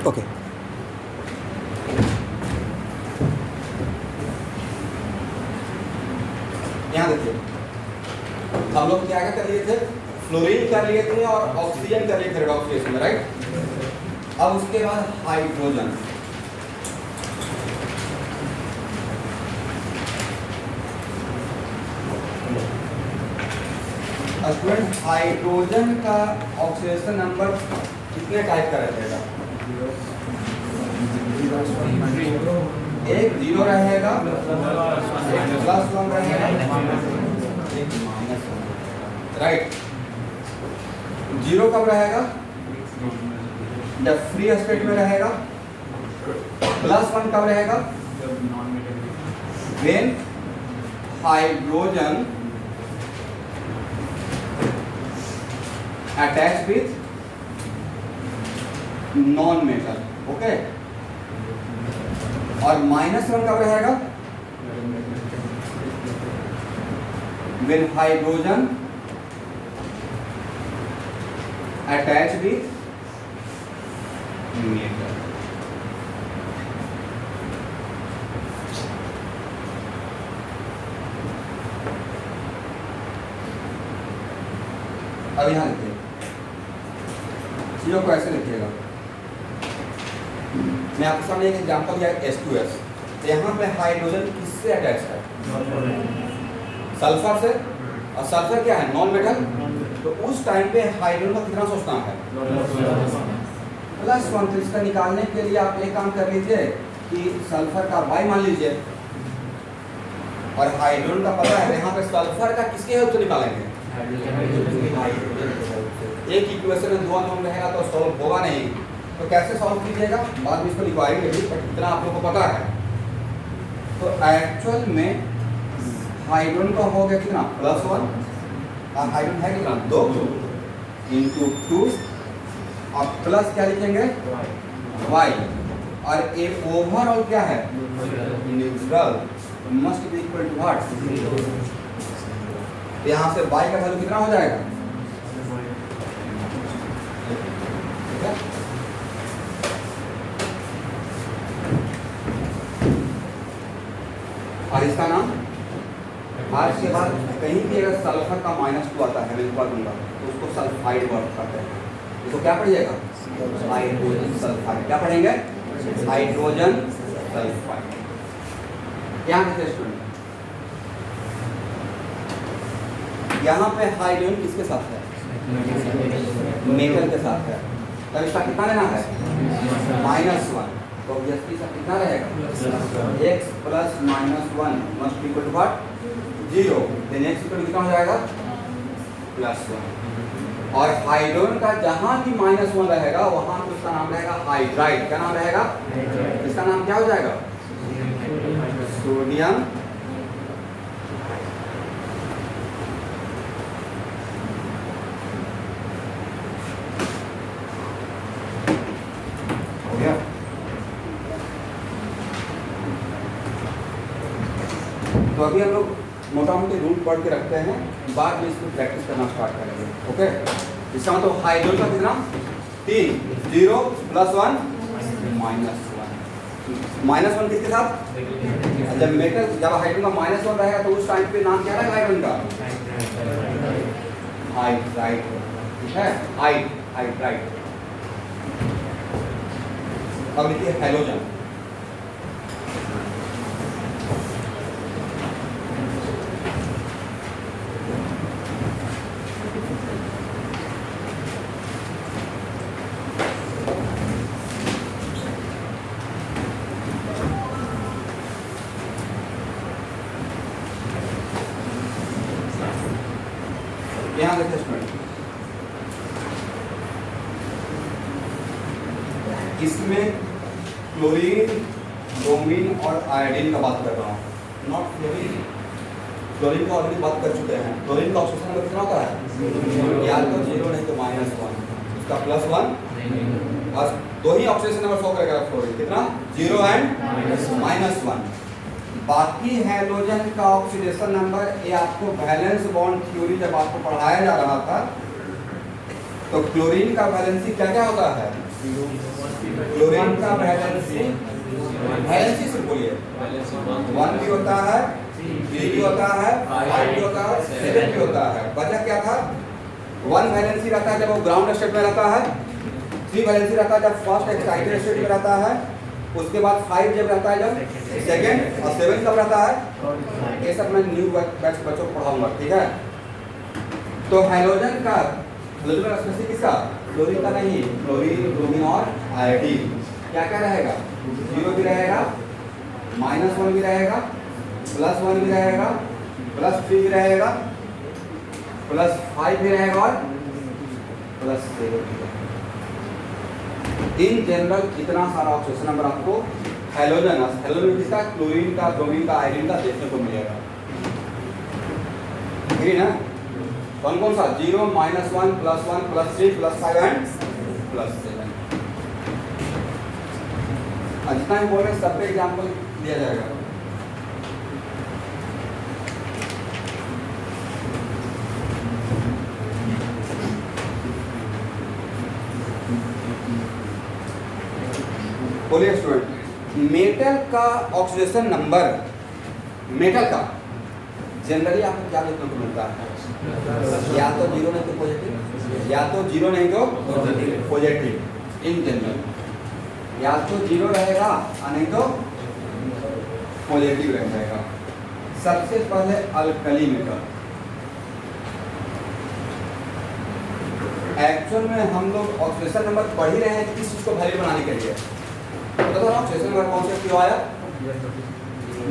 Okay यहाँ देखिए, हम लोग क्या क्या कर लिए थे, फ्लोरीन कर लिए थे और ऑक्सीजन कर लिए थे रेडॉक्स केस में, राइट। अब उसके बाद हाइड्रोजन, स्टूडेंट हाइड्रोजन का ऑक्सीडेशन नंबर कितने टाइप का रहेगा? एक जीरो रहेगा, एक प्लस वन रहेगा, एक माइनस वन, राइट। जीरो कब रहेगा? जब फ्री स्टेट में रहेगा। प्लस वन कब रहेगा? When hydrogen attach with non metal, okay. और माइनस वन कब रहेगा? When hydrogen attach with metal. अब यहां लिखिए, चीजों को ऐसे लिखिएगा। मैं आपके सामने एक एग्जांपल दिया H2S। यहाँ पे हाइड्रोजन किससे अटैच है? सल्फर से। और सल्फर क्या है? Non metal. तो उस टाइम पे हाइड्रोजन का कितना सोचना है? Plus one. तो इसका निकालने के लिए आप एक काम कर लीजिए कि सल्फर का Y मान लीजिए और हाइड्रोजन का पता है, यहाँ पे सल्फर का किसके हेल्प से निकालेंगे? एक इक्वेशन में दो अननोन रहेगा तो सॉल्व होगा नहीं। तो कैसे सॉल्व कीजिएगा? बाद में इसको लिखवाएंगे भी, पर इतना आप लोगों को पता है। तो एक्चुअल में हाइड्रोजन का हो गया कितना? Plus one. और हाइड्रोजन है कितना? दो इंटू टू। और प्लस क्या लिखेंगे? वाई। और ए ओवरऑल क्या है? Neutral. Must be equal to what? यहाँ से वाई का वैल्यू कितना हो जाएगा? और इसका नाम आज के बाद कहीं भी अगर सल्फर का -2 आता है, मैं लिखवा दूंगा, तो उसको सल्फाइड वर्ड करते हैं। इसको क्या पढ़िएगा? Hydrogen sulphide. क्या पढ़ेंगे? Hydrogen sulphide. यहाँ देखिए स्टूडेंट, यहाँ पे हाइड्रोजन किसके साथ है? मेटल के साथ है। तब इसका कितना लेना है? -1। तो ऑब्वियसली इसका कितना रहेगा? x plus -1 must equal to what? 0। Then x equal कितना हो जाएगा? +1। और हाइड्रोजन का जहां भी -1 रहेगा वहां पे उसका नाम रहेगा हाइड्राइड। क्या नाम रहेगा? इसका नाम क्या हो जाएगा? सोडियम हो गया। तो अभी हम लोग मोटा मोटी रूल पढ़ के रखते हैं, बाद में इसको प्रैक्टिस करना स्टार्ट करेंगे, ओके। इसका मतलब हाइड्रोजन का कितना? 3, 0 +1 -1 किसके साथ? जब मेटल, जब हाइड्रोजन का -1 रहेगा तो उस टाइम पे नाम क्या रहेगा हाइड्रोजन का? हाइड्राइड, ठीक है। हाइड्राइड। अब लिखिए हैलोजन। यहाँ देखिए स्टूडेंट, इसमें क्लोरीन, ब्रोमीन और आयोडीन का बात कर रहा हूँ, नॉट फ्लोरीन। क्लोरीन का ऑलरेडी बात कर चुके हैं। क्लोरीन का ऑक्सीजन नंबर कितना होता है? या तो 0 नहीं तो -1। इसका +1 और दो ही ऑक्सीजन नंबर शो करेगा फ्लोरीन। कितना? 0 एंड -1। बाकी हैलोजन का ऑक्सीडेशन नंबर, ये आपको वैलेंस बॉन्ड थ्योरी जब आपको पढ़ाया जा रहा था तो क्लोरीन का वैलेंसी क्या क्या होता है? क्लोरीन का वैलेंसी से बोलिए 1 भी होता है, 3 भी होता है, 5 भी होता है, 7 भी होता है। वजह क्या था? 1 वैलेंसी रहता है जब वो ग्राउंड स्टेट में रहता है, 3 वैलेंसी रहता है जब फर्स्ट एक्साइटेड स्टेट में रहता है, उसके बाद 5 जब रहता है जब सेकंड, और 7 कब रहता है? ये सब मैं न्यू बैच बच्चों को पढ़ाऊंगा, ठीक है। तो हैलोजन का स्पेसिफिक किसका? क्लोरीन का नहीं, क्लोरीन, ब्रोमीन और आयोडीन क्या क्या रहेगा? 0 भी रहेगा, -1 भी रहेगा, +1 भी रहेगा, +3 भी रहेगा, +5 भी रहेगा और +7 भी रहेगा। इन जनरल इतना सारा ऑक्सीजन नंबर आपको हैलोजन किसका? क्लोरीन का, ब्रोमीन का, आयोडीन का देखने को मिलेगा। ग्रीन है कौन कौन सा? 0, -1, +1, +3, +5 एंड +7। जितना भी बोल रहे हैं सब पे एग्जाम्पल दिया जाएगा। बोलिए स्टूडेंट, मेटल का ऑक्सीडेशन नंबर, मेटल का जनरली आपको क्या देखने को मिलता है? या तो 0 नहीं तो पॉजिटिव, या तो 0 नहीं तो पॉजिटिव। इन जनरल या तो 0 रहेगा और नहीं तो पॉजिटिव रहेगा। सबसे पहले अल्कली मेटल। एक्चुअल में हम लोग ऑक्सीडेशन नंबर पढ़ ही रहे हैं किस चीज को वैल्यू बनाने के लिए। तो ऑक्सीडेशन नंबर कॉन्सेप्ट क्यों आया?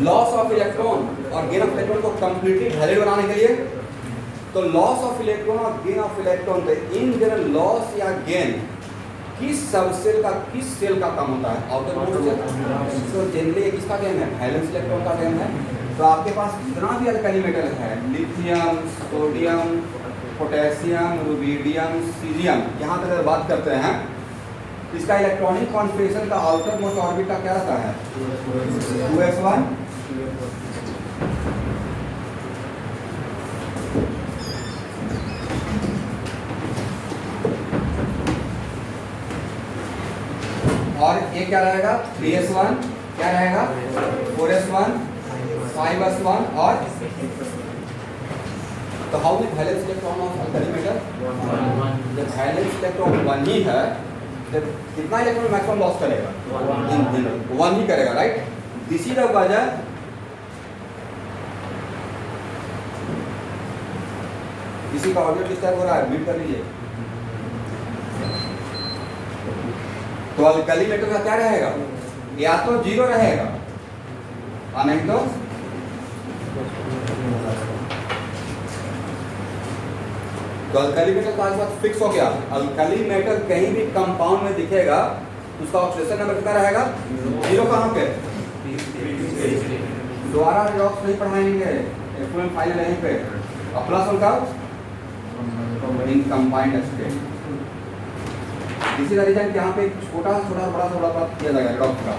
लॉस ऑफ इलेक्ट्रॉन और गेन ऑफ इलेक्ट्रॉन को कंप्लीटली वैलिड बनाने के लिए। तो लॉस ऑफ इलेक्ट्रॉन और गेन ऑफ इलेक्ट्रॉन पे इन जनरल लॉस या गेन किस सबसेल का, किस सेल का कम होता है? Outer most shell. तो जनरली किसका गेन है? वैलेंस इलेक्ट्रॉन का गेन है। तो आपके पास जितना भी अल्कली मेटल है, lithium, sodium, potassium, rubidium, caesium, यहाँ तक बात करते हैं, इसका इलेक्ट्रॉनिक कॉन्फ़िगरेशन का आउटर मोस्ट ऑर्बिट का क्या रहता है? 2s1 और ये क्या रहेगा? 3s1 क्या रहेगा? 4s1, 5s1 और तो how the valence electron of alkali metal? जब वैलेंस इलेक्ट्रॉन 1 ही है, कितना इलेक्ट्रॉन मैक्सिमम लॉस करेगा? 1 ही करेगा, राइट। दिस इज द वजह किसी का ऑडियो डिस्टर्ब हो रहा है, म्यूट कर लीजिए। तो अल्कली मेटल का क्या रहेगा? या तो 0 रहेगा और नहीं तो अल्कली मेटल का आज बात फिक्स हो गया। अल्कली मेटल कहीं भी कंपाउंड में दिखेगा उसका ऑक्सीडेशन नंबर कितना रहेगा? 0 कहाँ पे? दोबारा रिडॉक्स नहीं पढ़ाएंगे, एफएम फाइनल यहीं पे। और प्लस उनका इन कंबाइंड स्टेट। इसी तरीके से यहाँ पे छोटा छोटा बड़ा थोड़ा बात किया जाएगा रिडॉक्स का।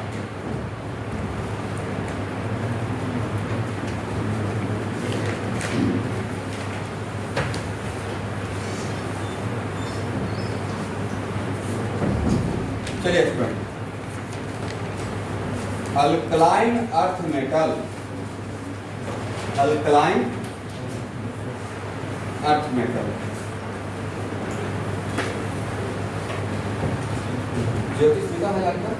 चलिए student, alkaline earth metal, alkaline earth metal ज्योतिष विधा है आपका?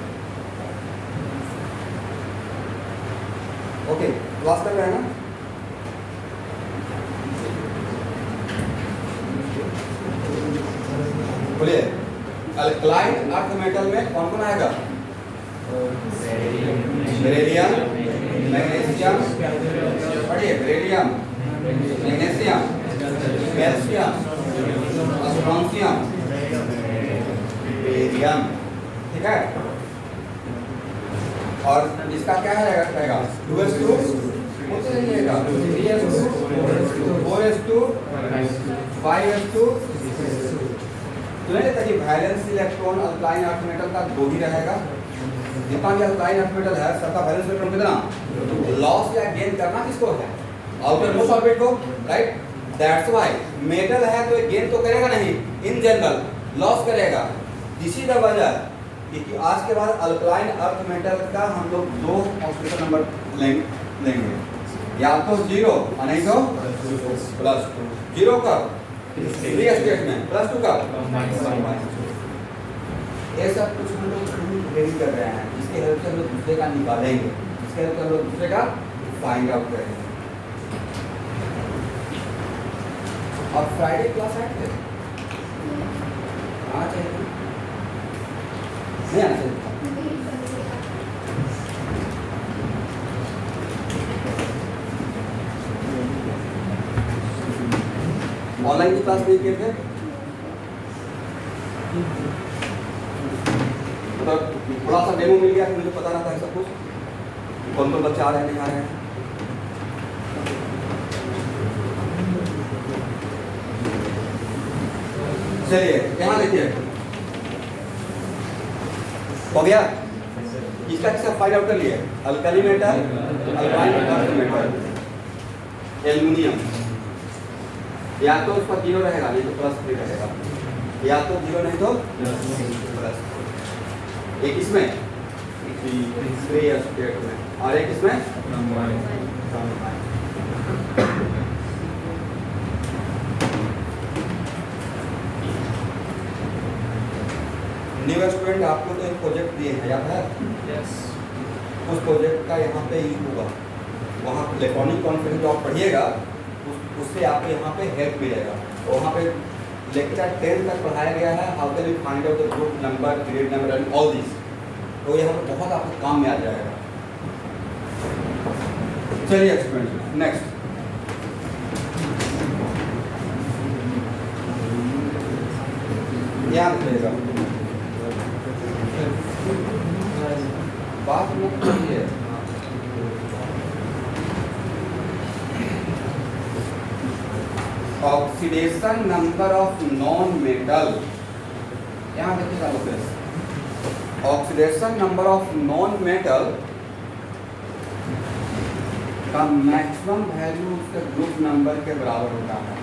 ओके, क्लास कर रहे हैं ना? बोलिए, अल्कलाइन अर्थ मेटल में कौन कौन आएगा? बेरिलियम, मैग्नीशियम, पढ़िए, beryllium, magnesium, calcium, strontium, barium, ठीक है। और इसका क्या रहेगा? 2s2 3s2 4s2 5s2 ताकि valence electron alkaline earth metal का 2 ही रहेगा। जितना भी अल्कलाइन अर्थ मेटल है सबका वैलेंस इलेक्ट्रॉन कितना? लॉस या गेन करना किसको है? आउटर मोस्ट ऑर्बिट को, राइट। दैट्स व्हाई मेटल है तो गेन तो करेगा नहीं, इन जनरल लॉस करेगा। इसी का वजह क्योंकि आज के बाद अल्कलाइन अर्थ मेटल का हम लोग 2 ऑक्सीडेशन नंबर लेंगे, या तो 0 और नहीं तो +2। 0 कब? फ्री स्टेट में, +2 कब? ये सब कुछ हम लोग रेडी कर रहे हैं, इसके हेल्प से हम लोग दूसरे का निकालेंगे, इसके हेल्प से हम लोग दूसरे का फाइंड आउट करेंगे। और फ्राइडे क्लास आए थे, आना चाहिए था, नहीं आना चाहिए था। ऑनलाइन की क्लास नहीं किए थे, मतलब थोड़ा सा डेमो मिल गया कि मुझे पता ना था सब कुछ, कौन कौन बच्चे आ रहे हैं नहीं आ रहे हैं। चलिए यहाँ देखिए, हो गया, इसका किसका फाइंड आउट कर लिए? Alkali metal, alkyne earth metal, aluminium, या तो उसका 0 रहेगा नहीं तो +3 रहेगा, या तो 0 नहीं तो +3। एक इसमें फ्री स्टेट में और एक इसमें न्यू स्टूडेंट, आपको तो एक प्रोजेक्ट दिए हैं, याद है? उस प्रोजेक्ट का यहाँ पे यूज होगा, वहाँ इलेक्ट्रॉनिक कॉन्फ्रेंस जो आप पढ़िएगा उससे आपको यहाँ पे हेल्प मिलेगा। वहाँ पे लेक्चर 10 तक पढ़ाया गया है, how can you find out the group number, period number and all this, तो यहाँ पे बहुत आपको काम में आ जाएगा। चलिए स्टूडेंट, नेक्स्ट ध्यान रखिएगा, बात मत कीजिए। Oxidation number of non metal, यहाँ देखिएगा लोग, oxidation number of non metal का मैक्सिमम वैल्यू उसके ग्रुप नंबर के बराबर होता है।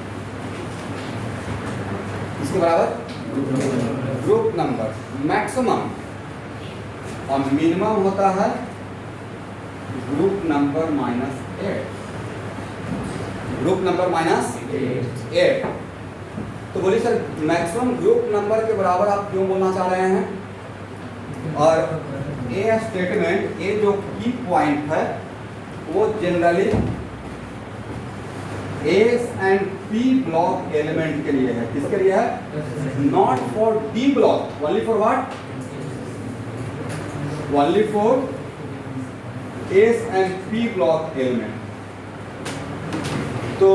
इसके बराबर ग्रुप नंबर मैक्सिमम, और मिनिमम होता है ग्रुप नंबर -8, ग्रुप नंबर -8। तो बोलिए सर मैक्सिमम ग्रुप नंबर के बराबर आप क्यों बोलना चाह रहे हैं? और ए स्टेटमेंट, ये जो की पॉइंट है वो generally S and P block element के लिए है। किसके लिए है? Not for D block, only for what? Only for S and P block element. तो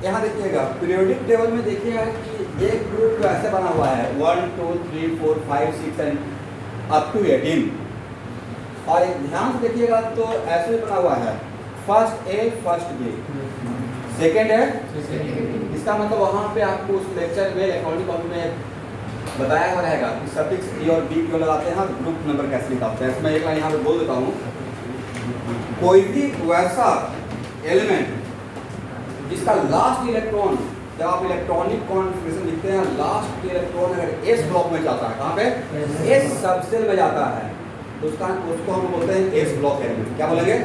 यहाँ देखिएगा पीरियोडिक टेबल में देखिएगा कि एक ग्रुप ऐसे बना हुआ है 1 2 3 4 5 6 एंड अप टू 18, और एक ध्यान से देखिएगा तो ऐसे बना हुआ है first A first B second है। इसका मतलब वहाँ पे आपको उस लेक्चर में इलेक्ट्रॉनिक कॉपी में बताया हुआ रहेगा कि सफिक्स ए और बी क्यों लगाते हैं, ग्रुप नंबर कैसे निकालते हैं। इसमें एक लाइन यहाँ पे बोल देता हूँ, कोई भी वैसा एलिमेंट जिसका लास्ट इलेक्ट्रॉन, जब आप इलेक्ट्रॉनिक कॉन्फ़िगरेशन लिखते हैं लास्ट इलेक्ट्रॉन अगर एस ब्लॉक में जाता है, कहाँ पे? एस सबसेल में जाता है, तो उसको हम बोलते हैं एस ब्लॉक एलिमेंट। क्या बोलेंगे?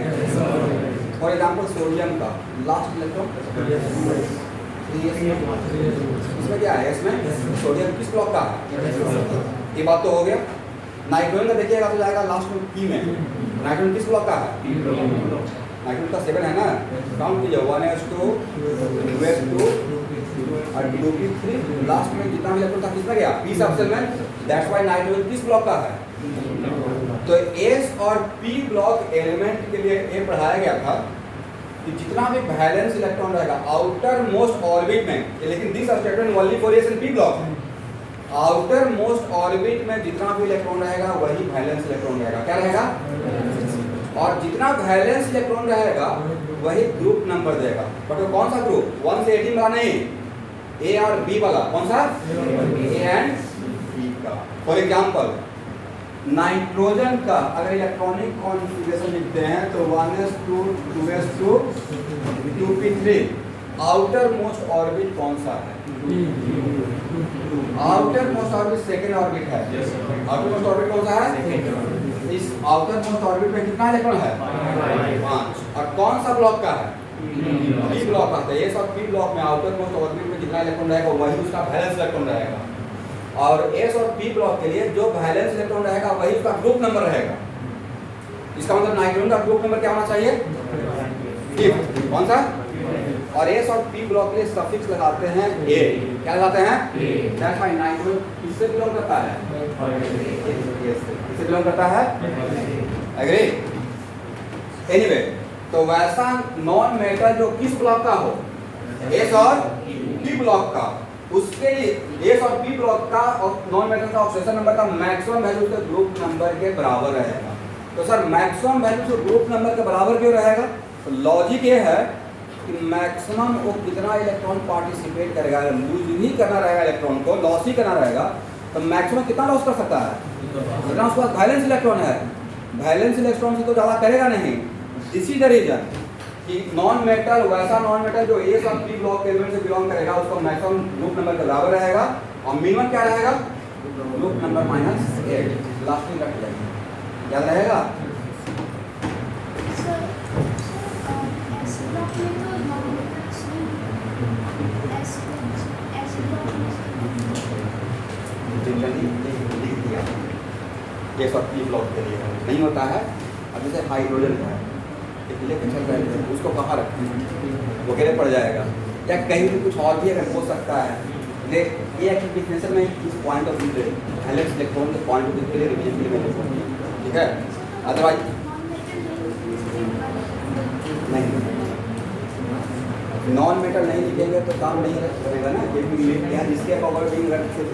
फॉर एग्जाम्पल सोडियम का लास्ट इलेक्ट्रॉन, इसमें क्या है? इसमें सोडियम किस ब्लॉक का है? ये बात तो हो गया। नाइट्रोजन का देखिएगा तो जाएगा लास्ट में पी में, नाइट्रोजन किस ब्लॉक का है? नाइट्रोजन का 7 है ना, काउंट कीजिए 1s2 2s2 और 2p3, लास्ट में जितना भी इलेक्ट्रॉन था किसमें गया? पी सबसेल में। दैट्स व्हाई नाइट्रोजन किस ब्लॉक का है? तो एस और पी ब्लॉक एलिमेंट के लिए ये पढ़ाया गया था कि जितना भी वैलेंस इलेक्ट्रॉन रहेगा आउटर मोस्ट ऑर्बिट में, लेकिन this statement only for S and P block, outer most orbit में जितना भी इलेक्ट्रॉन रहेगा वही वैलेंस इलेक्ट्रॉन रहेगा। क्या रहेगा? और जितना वैलेंस इलेक्ट्रॉन रहेगा वही ग्रुप नंबर देगा। बट वो कौन सा ग्रुप? 1 से 18 वाला नहीं, ए और बी वाला। कौन सा? ए एंड बी का। फॉर एग्जाम्पल नाइट्रोजन का अगर इलेक्ट्रॉनिक कॉन्फ़िगरेशन लिखते हैं तो 1s2 2s2 2p3, outer most orbit कौन सा है? Outer most orbit second orbit है। आउटर मोस्ट ऑर्बिट कौन सा है? इस आउटर मोस्ट ऑर्बिट में कितना इलेक्ट्रॉन है? 5। और कौन सा ब्लॉक का है? पी ब्लॉक का। तो ये सब पी ब्लॉक में आउटर मोस्ट ऑर्बिट में जितना इलेक्ट्रॉन रहेगा वही उसका वैलेंस इलेक्ट्रॉन रहेगा। और एस और पी ब्लॉक के लिए जो वैलेंस इलेक्ट्रॉन रहेगा वही उसका ग्रुप नंबर रहेगा। इसका मतलब नाइट्रोजन का ग्रुप नंबर क्या होना चाहिए? 5। कौन सा? और एस और पी ब्लॉक के लिए सफिक्स लगाते हैं ए। क्या लगाते हैं? दैट्स व्हाई नाइट्रोजन किससे बिलोंग करता है? किससे बिलोंग करता है? एग्री? एनीवे, तो वैसा नॉन मेटल जो किस ब्लॉक का हो, एस और पी ब्लॉक का, उसके लिए एस और पी ब्लॉक का और नॉन मेटल का ऑक्सीडेशन नंबर का मैक्सिमम वैल्यू उसके ग्रुप नंबर के बराबर रहेगा। तो सर मैक्सिमम वैल्यू जो ग्रुप नंबर के बराबर क्यों रहेगा? तो लॉजिक ये है कि मैक्सिमम वो कितना इलेक्ट्रॉन पार्टिसिपेट करेगा, लूज नहीं करना रहेगा इलेक्ट्रॉन को, लॉस ही करना रहेगा। तो मैक्सिमम कितना लॉस कर सकता है? जितना उसके पास वैलेंस इलेक्ट्रॉन है, वैलेंस इलेक्ट्रॉन से तो ज़्यादा करेगा नहीं। दिस इज द रीजन कि नॉन मेटल, वैसा नॉन मेटल जो एस और पी ब्लॉक एलिमेंट से बिलोंग करेगा उसका मैक्सिमम ग्रुप नंबर के बराबर रहेगा और मिनिमम क्या रहेगा? Group number -8। लास्ट में रख लेंगे, याद रहेगा? ये सब पी ब्लॉक के लिए नहीं होता है। अब जैसे हाइड्रोजन है, एक लेके चल रहे थे, उसको कहाँ रखते हैं? वो गिरे पड़ जाएगा या कहीं भी कुछ और भी अगर हो सकता है। देख ये डिफिनेशन में इस point of view valence electron के पॉइंट ऑफ व्यू के लिए रिवीजन के लिए, ठीक है? अदरवाइज नहीं, नॉन मेटल नहीं लिखेंगे तो काम नहीं करेगा ना। यहाँ जिसके अकॉर्डिंग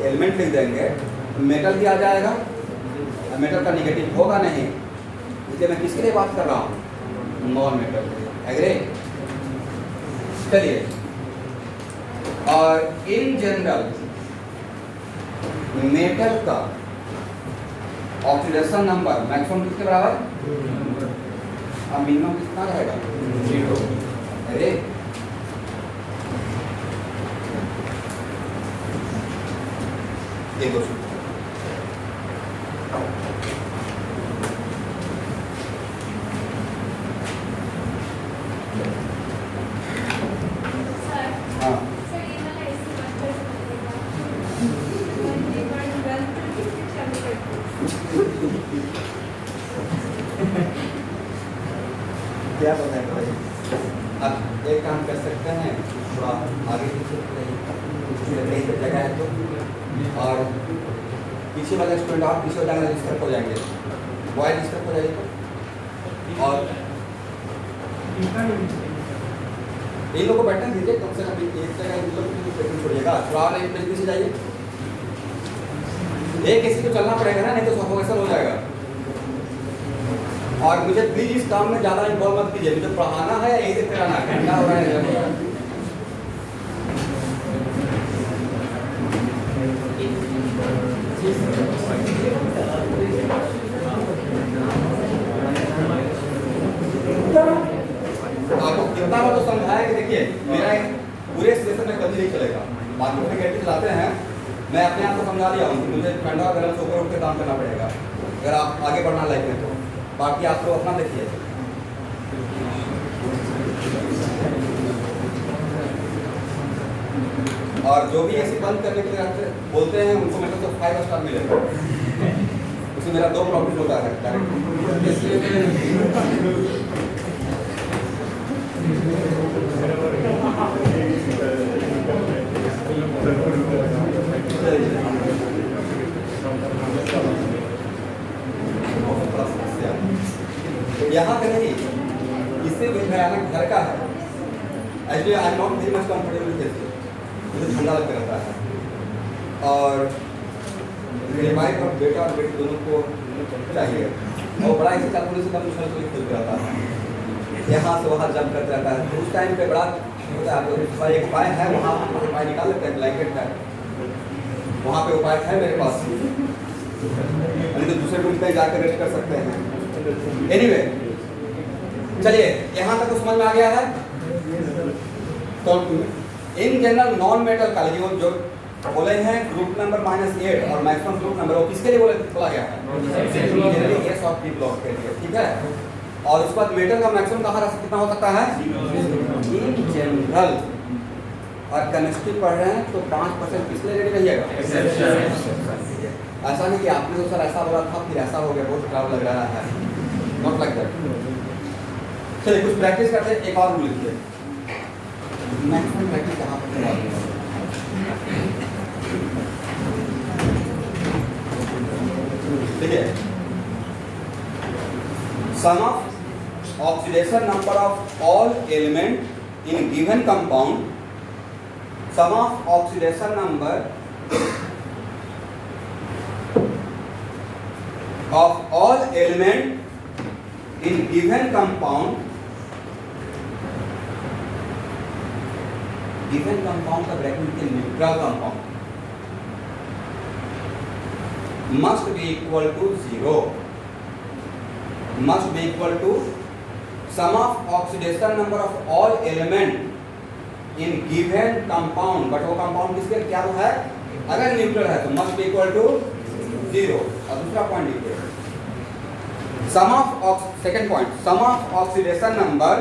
एलिमेंट लिख देंगे मेटल भी आ जाएगा, मेटल का निगेटिव होगा नहीं। इसलिए मैं किसके लिए बात कर रहा हूँ? Non metal. एग्री? चलिए, और इन जनरल मेटल का ऑक्सीडेशन नंबर मैक्सिमम किसके बराबर? अब मिनिमम कितना रहेगा? 0। अरे देखो क्या पता है? अब एक काम कर सकते हैं, थोड़ा आगे पीछे जगह है तो, और पीछे वाला स्टूडेंट और पीछे वाला डिस्टर्ब हो जाएंगे, बॉय डिस्टर्ब हो जाएगा। और इन लोगों को बैठने दीजिए, कम से कम एक जगह छोड़िएगा, थोड़ा और एक पेज पीछे जाइए। एक किसी को चलना पड़ेगा ना, नहीं तो सफोकेशन हो जाएगा। और मुझे प्लीज इस काम में ज़्यादा इन्वॉल्व मत कीजिए, मुझे पढ़ाना है यही देखते रहना है, क्या हो रहा है। आपको कितना बार तो समझाया कि देखिए मेरा पूरे सेशन में कभी नहीं चलेगा, बाद में कैसे चलाते हैं। मैं अपने आप को समझा दिया हूँ कि मुझे ठंडा गर्म से ऊपर उठ के काम करना पड़ेगा अगर आप आगे बढ़ना लाइफ में तो। बाकी आप लोग अपना देखिए। और जो भी ऐसे बंद करने के लिए बोलते हैं उनको मतलब तो 5 स्टार मिलेगा। उसमें मेरा 2 प्रॉफिट होता है यहाँ पे नहीं, इससे भयानक घर का है। Actually I am not very much comfortable with this, मुझे ठंडा लगता रहता है। और मेरे वाइफ और बेटा और बेटी दोनों को चाहिए, और बड़ा इसी कानूनी से कम मुश्किल खेलता रहता है, यहाँ से वहाँ जंप करता रहता है। तो उस टाइम पे बड़ा होता है। एक उपाय है, वहाँ उपाय निकाल लेते हैं, ब्लैंकेट है वहाँ पे, उपाय है मेरे पास, नहीं तो दूसरे रूम पे जाकर रेस्ट कर सकते हैं। एनीवे चलिए यहाँ तक तो समझ में आ गया है। तो इन जनरल नॉन मेटल का जो बोले हैं ग्रुप नंबर -8 और मैक्सिमम ग्रुप नंबर, वो किसके लिए बोला गया है? जनरली एस और पी ब्लॉक के लिए, ठीक है। और उसके बाद मेटल का मैक्सिमम कहाँ कितना हो सकता है? In general. और केमिस्ट्री पढ़ रहे हैं तो 5% किस लिए रेडी रहिएगा? ऐसा नहीं कि आपने तो सर ऐसा बोला था फिर ऐसा हो गया, बहुत खराब लग रहा है, नॉट लाइक दैट। चलिए कुछ प्रैक्टिस करते हैं, एक और रूल लिखिए। मैक्सिमम प्रैक्टिस कहाँ पर करवा देंगे? ठीक है, sum of oxidation number of all element in given compound, sum of oxidation number of all element in given compound का ब्रैकेट के neutral compound must be equal to 0, must be equal to sum of oxidation number of all element in given compound, but वो compound किसके क्या तो है? अगर neutral है तो must be equal to 0। और दूसरा पॉइंट लिखिए, sum of second point, sum of oxidation number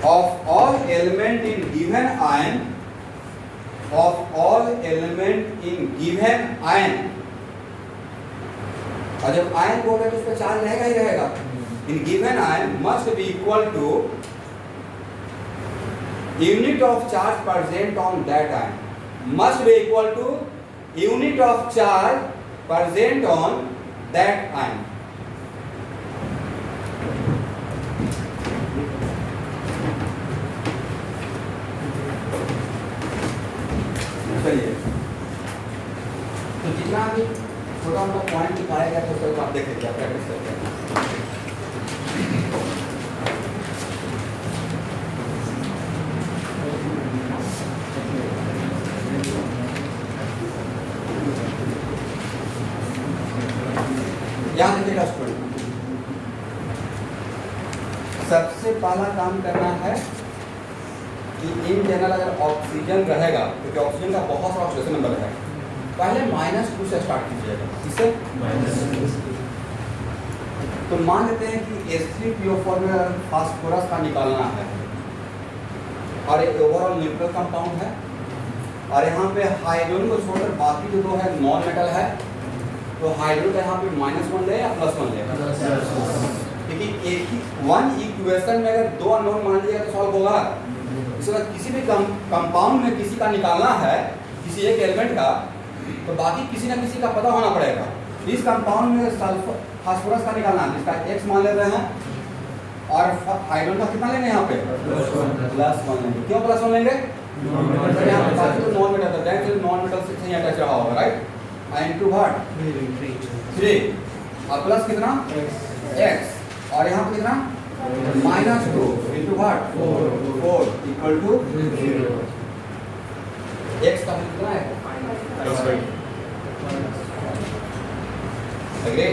of all element in given ion, of all element in given ion. और जब आयन बोले तो उसका चार्ज रहेगा ही रहेगा। In given ion must be equal to unit of charge present on that ion, must be equal to unit of charge present on that ion। चलिए, तो जितना भी छोटा मोटा पॉइंट दिखाया गया तो सब आप देख लीजिए, आप प्रैक्टिस करते हैं। यहाँ देखिएगा स्टूडेंट, सबसे पहला काम करना है कि इन जनरल अगर ऑक्सीजन रहेगा, क्योंकि ऑक्सीजन का बहुत सारा ऑक्सीडेशन नंबर है, पहले -2 से स्टार्ट कीजिएगा। इससे तो मान लेते हैं कि H3PO4 में फास्फोरस का निकालना है और एक ओवरऑल न्यूट्रल कंपाउंड है, और यहाँ पे हाइड्रोजन को छोड़कर बाकी जो दो है नॉन मेटल है, तो हाइड्रोजन का यहाँ पे -1 ले या +1 ले? क्योंकि एक ही वन इक्वेशन में अगर दो अननोन मान लिया तो सॉल्व होगा। इसके बाद किसी भी कंपाउंड में किसी का निकालना है, किसी एक एलिमेंट का, तो बाकी किसी ना किसी का पता होना पड़ेगा। इस कंपाउंड में सल्फर फास्फोरस का निकालना है, जिसका X मान ले रहे हैं, और हाइड्रोजन का कितना लेंगे यहाँ पे? +1 लेंगे। क्यों +1 लेंगे? नॉन मेटल, नॉन मेटल से अटैच रहा होगा, राइट। Into what? 3 और प्लस कितना? x, और यहाँ पे कितना? -2 into what? 4 equal to 0। x का कितना है? अगले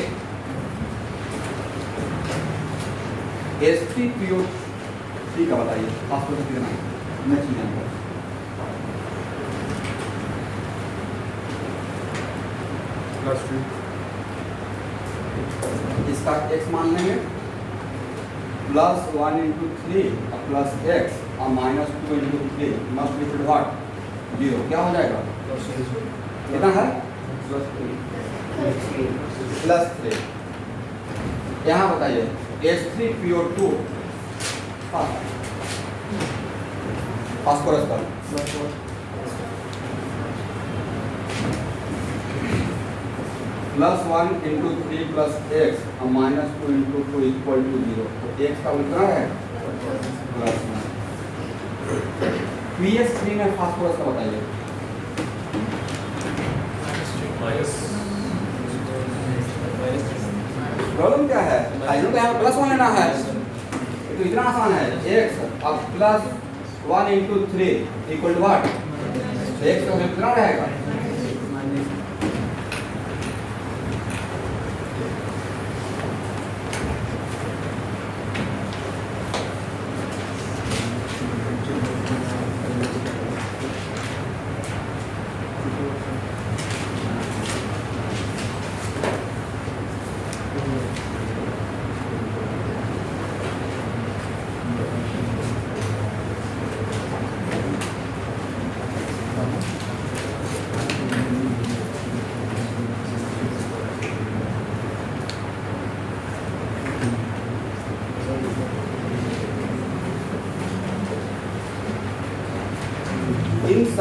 H3PO3 का बताइए, फास्फोरस कितना है? नेक्स्ट नंबर +2, इसका x मान लेंगे, +1 × 3 और +x और -2 × 3 must be equal to what? 0। क्या हो जाएगा? कितना है? +3। यहाँ बताइए H3PO2 फास्फोरस का +1 × 3 + x और -2 × 2 इक्वल टू 0। तो x का कितना है? +1। PS3 में फास्फोरस का बताइए। प्रॉब्लम क्या है? हाइड्रोजन का यहाँ +1 लेना है, तो इतना आसान है। x अब +1 × 3 इक्वल टू व्हाट? x का कितना रहेगा?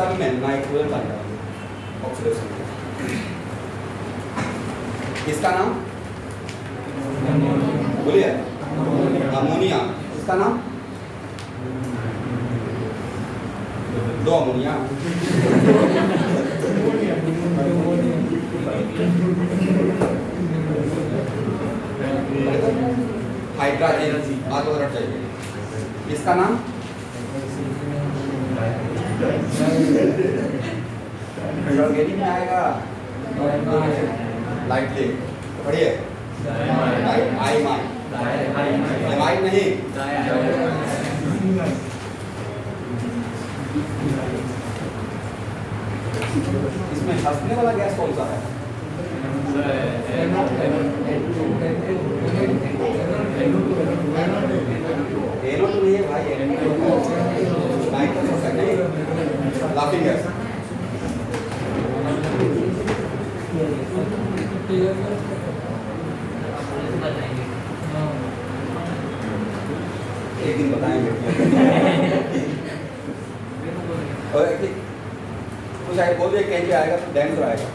सब में नाइट्रोजन बन जाएगा ऑक्सीडेशन में। इसका नाम बोलिए अमोनिया। इसका नाम दो अमोनिया। हाइड्रोजन आधो रट चाहिए। इसका नाम ऑर्गेनिक में आएगा लाइटली पढ़िए आइमाइड नहीं इसमें हंसने वाला गैस कौन सा है? एनो तो नहीं है भाई, नाइट्रस ऑक्साइड नहीं, लाफिंग गैस। एक दिन बताएंगे। और कुछ आए बोल दिए कहीं आएगा तो डैम तो आएगा।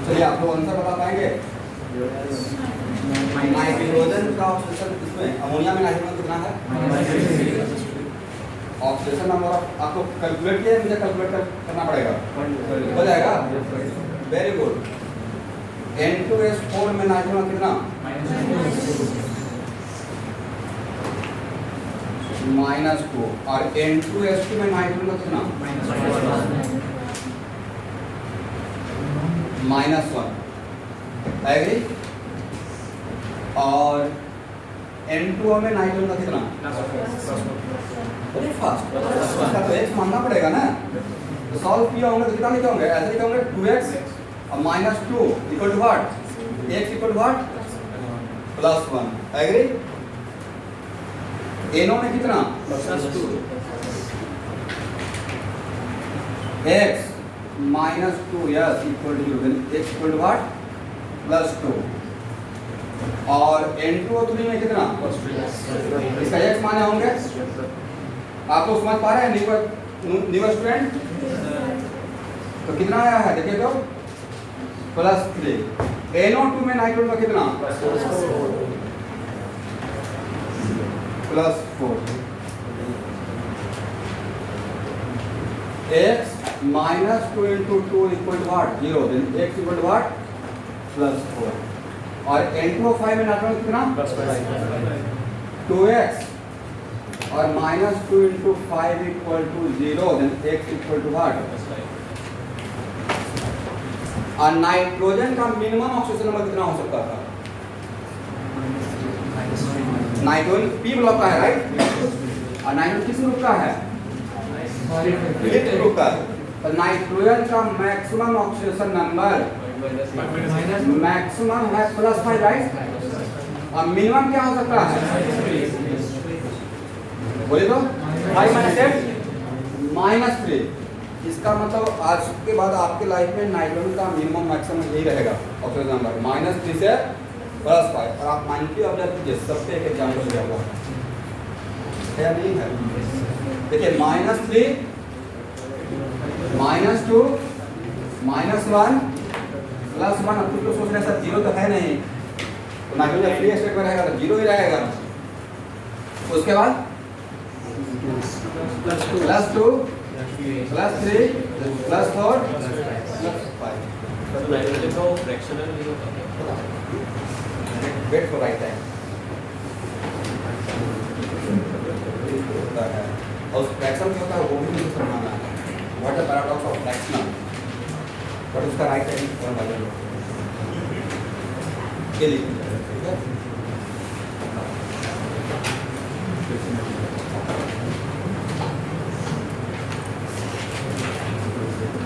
चलिए आप लोग आंसर बता पाएंगे? नाइट्रोजन का ऑक्सीडेशन इसमें अमोनिया में नाइट्रोजन कितना है? ऑक्सीडेशन नंबर आपको कैलकुलेट किया है, मुझे कैलकुलेट करना पड़ेगा, हो जाएगा? Very good. N2S4 में नाइट्रोजन कितना? -2 और N2S2 में नाइट्रोजन कितना? -1। एग्री? और N2O में नाइट्रोजन का कितना? Very fast. इसका तो x मानना पड़ेगा ना। तो सॉल्व किया होंगे तो कितना लिखे होंगे? ऐसे लिखे होंगे 2x और -2 equal to what? x equal to what? +1। Agree? NO में कितना? +2। x -2 yes equal to 0, x equal to what? +2। और N2O3 में कितना? इसका x माने होंगे। आप लोग समझ पा रहे हैं न्यू स्टूडेंट? तो कितना आया है देखिए तो +3। NO2 में नाइट्रोजन का कितना? +4। x -2 into 2 equal to what? 0. Then x equal to what? +4. और N2O5 में नाइट्रोजन कितना? 2x और -2 into 5 equal to 0. Then x equal to what? और नाइट्रोजन का मिनिमम ऑक्सीजन नंबर कितना हो सकता था? नाइट्रोजन P ब्लॉक का है, राइट? और नाइट्रोजन किस ग्रुप का है? ग्रुप का है। तो नाइट्रोजन का मैक्सिमम ऑक्सीडेशन नंबर मैक्सिमम है +5, राइट? और मिनिमम क्या हो सकता है? बोले तो 5 - 3। इसका मतलब आज के बाद आपके लाइफ में नाइट्रोजन का मिनिमम मैक्सिमम यही रहेगा ऑक्सीजन नंबर -3 से +5। और आप माइंडली ऑब्जर्व कीजिए, सब पे एक एग्जांपल दिया हुआ है नहीं है? देखिए -3 -2 -1 +1। अब कुछ लोग सोच रहे हैं सर 0 तो है नहीं, तो नाइट्रोजन फ्री स्टेट में रहेगा तो 0 ही रहेगा। उसके बाद +2 +3 +4 +5। नाइट्रोजन का फ्रैक्शनल नहीं होता। वेट फॉर राइट टाइम और फ्रैक्शन क्या होता है वो भी मुझे समझाना है। What the paradox of fractional, what उसका राइट टाइम ये लिखिए, ठीक है?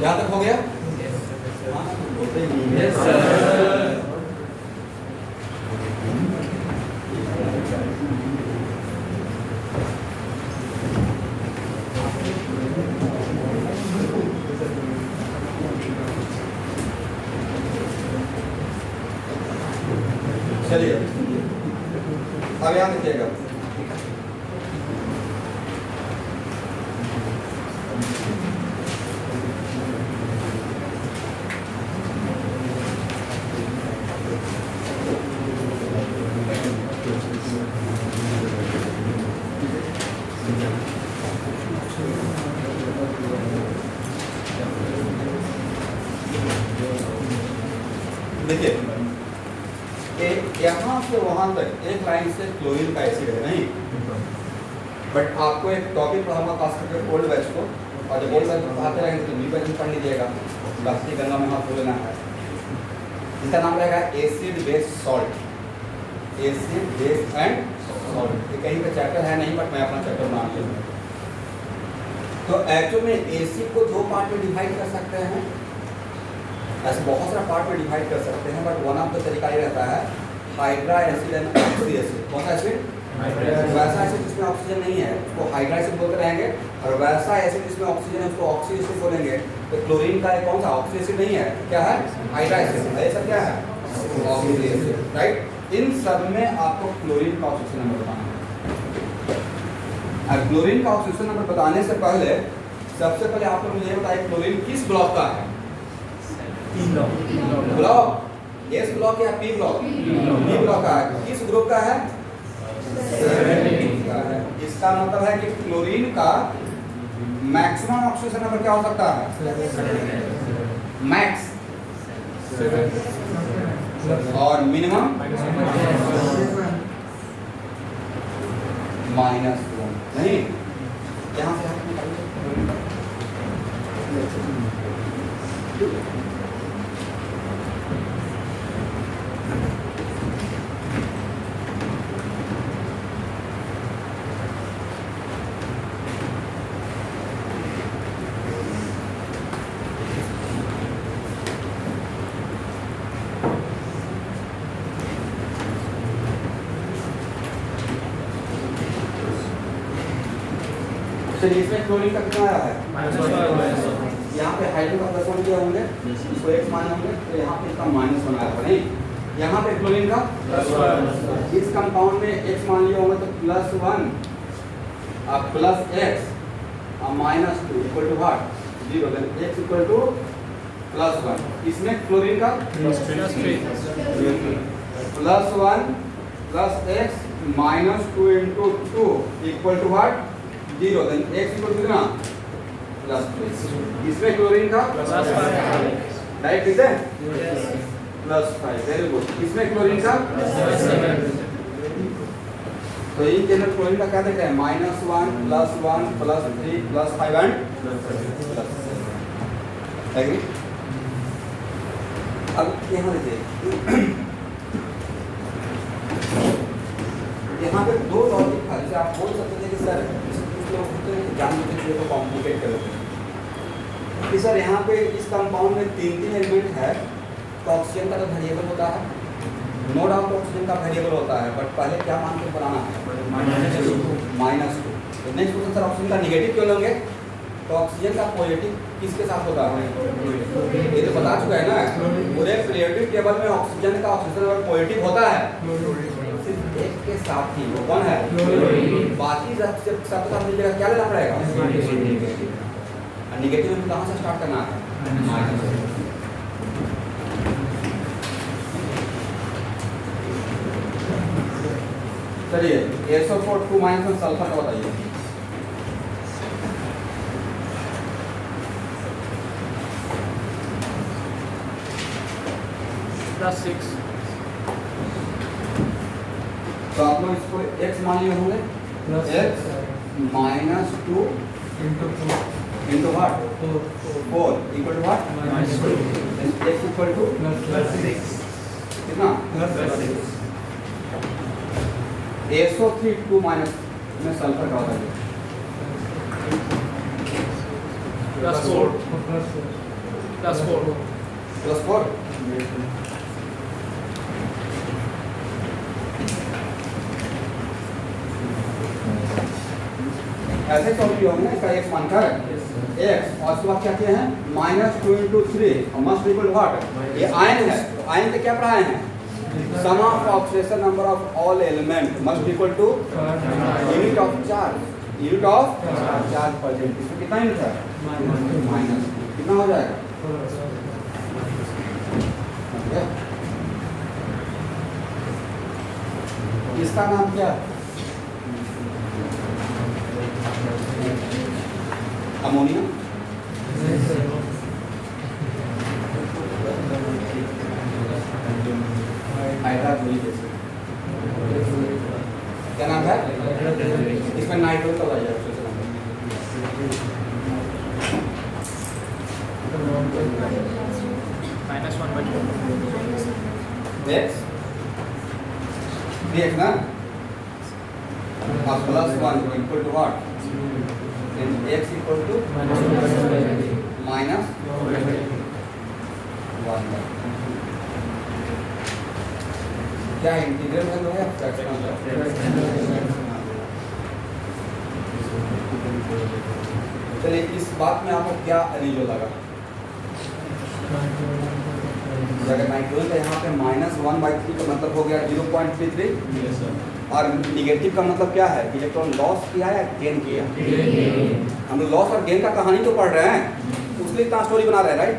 यहाँ तक हो गया? Yes. हाँ, बोलते ही नहीं। Yes, sir. अब यहाँ देखिएगा, देखिए यहाँ से वहाँ तक एक लाइन से क्लोरीन का एसिड है नहीं, बट आपको एक टॉपिक पढ़ाऊंगा खास करके ओल्ड बैच को, और जब ओल्ड बैच पढ़ाते रहेंगे तो न्यू बैच में पढ़ लीजिएगा, बाकी गंगा में हाथ धो लेना है। इसका नाम रहेगा acid base salt, acid base and salt. ये कहीं का चैप्टर है नहीं, बट मैं अपना चैप्टर बना लूँगा। तो एक्चुअल में एसिड को दो पार्ट में डिवाइड कर सकते हैं, ऐसे बहुत सारा पार्ट में डिवाइड कर सकते हैं, बट वन ऑफ द तरीका ये रहता है hydra acid and oxy acid. कौन सा एसिड? वैसा एसिड जिसमें ऑक्सीजन नहीं है उसको हाइड्रा एसिड बोलते रहेंगे, और वैसा एसिड जिसमें ऑक्सीजन है उसको ऑक्सी एसिड बोलेंगे। तो क्लोरीन का कौन सा ऑक्सी एसिड नहीं है, क्या है? Hydra acid. ये सब क्या है? Oxy acid, right. इन सब में आपको क्लोरीन का ऑक्सीजन नंबर बताना है। अब क्लोरीन का ऑक्सीजन नंबर बताने से पहले सबसे पहले आप लोग मुझे ये बताइए क्लोरीन किस ब्लॉक का है? ब्लॉक, एस ब्लॉक या पी ब्लॉक? पी ब्लॉक का है। किस ग्रुप का है? इसका मतलब है कि क्लोरीन का मैक्सिमम ऑक्सीजन नंबर क्या हो सकता है? मैक्स। और मिनिमम -1 नहीं। यहाँ से चलिए, इसमें क्लोरीन का कितना आया है? यहाँ पे हाइड्रोजन का प्लस 1 दिया होंगे, इसको x माने होंगे, तो यहाँ पे इसका -1 आया था नहीं। यहाँ पे क्लोरीन का +1, इस कंपाउंड में x मान लिया होंगे तो +1 अब +x अब -2 equal to what? 0। Then x equal to +1। इसमें क्लोरीन का +1 +x -2 into 2 equal to what? 0। Then x equal to कितना? +3। इसमें क्लोरीन का राइट कितने? +5। Very good. इसमें क्लोरीन का तो इन के अंदर क्लोरीन का क्या देखते हैं? -1 +1 +3 +5 एंड एग्री। अब यहाँ देखिए, यहाँ पे दो लॉजिक था जिसे आप बोल सकते थे कि सर जानबूझ के को कॉम्प्लिकेट कर देते हैं कि सर यहाँ पे इस कंपाउंड में 3 एलिमेंट है, तो ऑक्सीजन का तो वेरिएबल होता है, नो डाउट ऑक्सीजन का वेरिएबल होता है, बट पहले क्या मान के बनाना है? -2। तो नेक्स्ट क्वेश्चन, सर ऑक्सीजन का नेगेटिव क्यों लेंगे? तो ऑक्सीजन का पॉजिटिव किसके साथ होता है? ये तो बता चुका है ना, पूरे पीरियोडिक टेबल में ऑक्सीजन का ऑक्सीजन लेवल पॉजिटिव होता है, सिर्फ एक के साथ ही। वो कौन है? बाकी सब साथ मिलकर क्या लेना पड़ेगा? नेगेटिव में कहाँ से स्टार्ट करना है? चलिए, SO4 2 - सल्फर का बताइए। +6। तो आप लोग इसको x मान लिए होंगे, x -2 into what? 4 equal to what? x equal to कितना? SO3 2 माइनस में सल्फर का होता है +4 ऐसे सॉल्व किया होंगे इसका x मान कर x, और उसके बाद क्या किए हैं? -2 into 3 और मस्ट इक्वल टू व्हाट? ये आयन है, तो आयन पे क्या पढ़ाए हैं? Sum of oxidation number of all element must equal to unit of charge, unit of charge per unit. इसमें कितना यूनिट है? माइनस। कितना हो जाएगा? इसका नाम क्या है? अमोनिया। Hydrochloric acid. क्या नाम है? इसमें नाइट्रोजन तो लगाया जाए। X ना अब +1 equal to what? Then x equal to minus 1। क्या इंटीग्रल वैल्यू है फ्रैक्शनल? चलिए इस बात में आपको क्या अरीजो लगा? अगर नाइट्रोजन का यहाँ पे -1/3 का मतलब हो गया 0.33 और निगेटिव का मतलब क्या है? इलेक्ट्रॉन लॉस किया या गेन किया? हम लोग लॉस और गेन का कहानी तो पढ़ रहे हैं, उसके लिए इतना स्टोरी बना रहे हैं, राइट?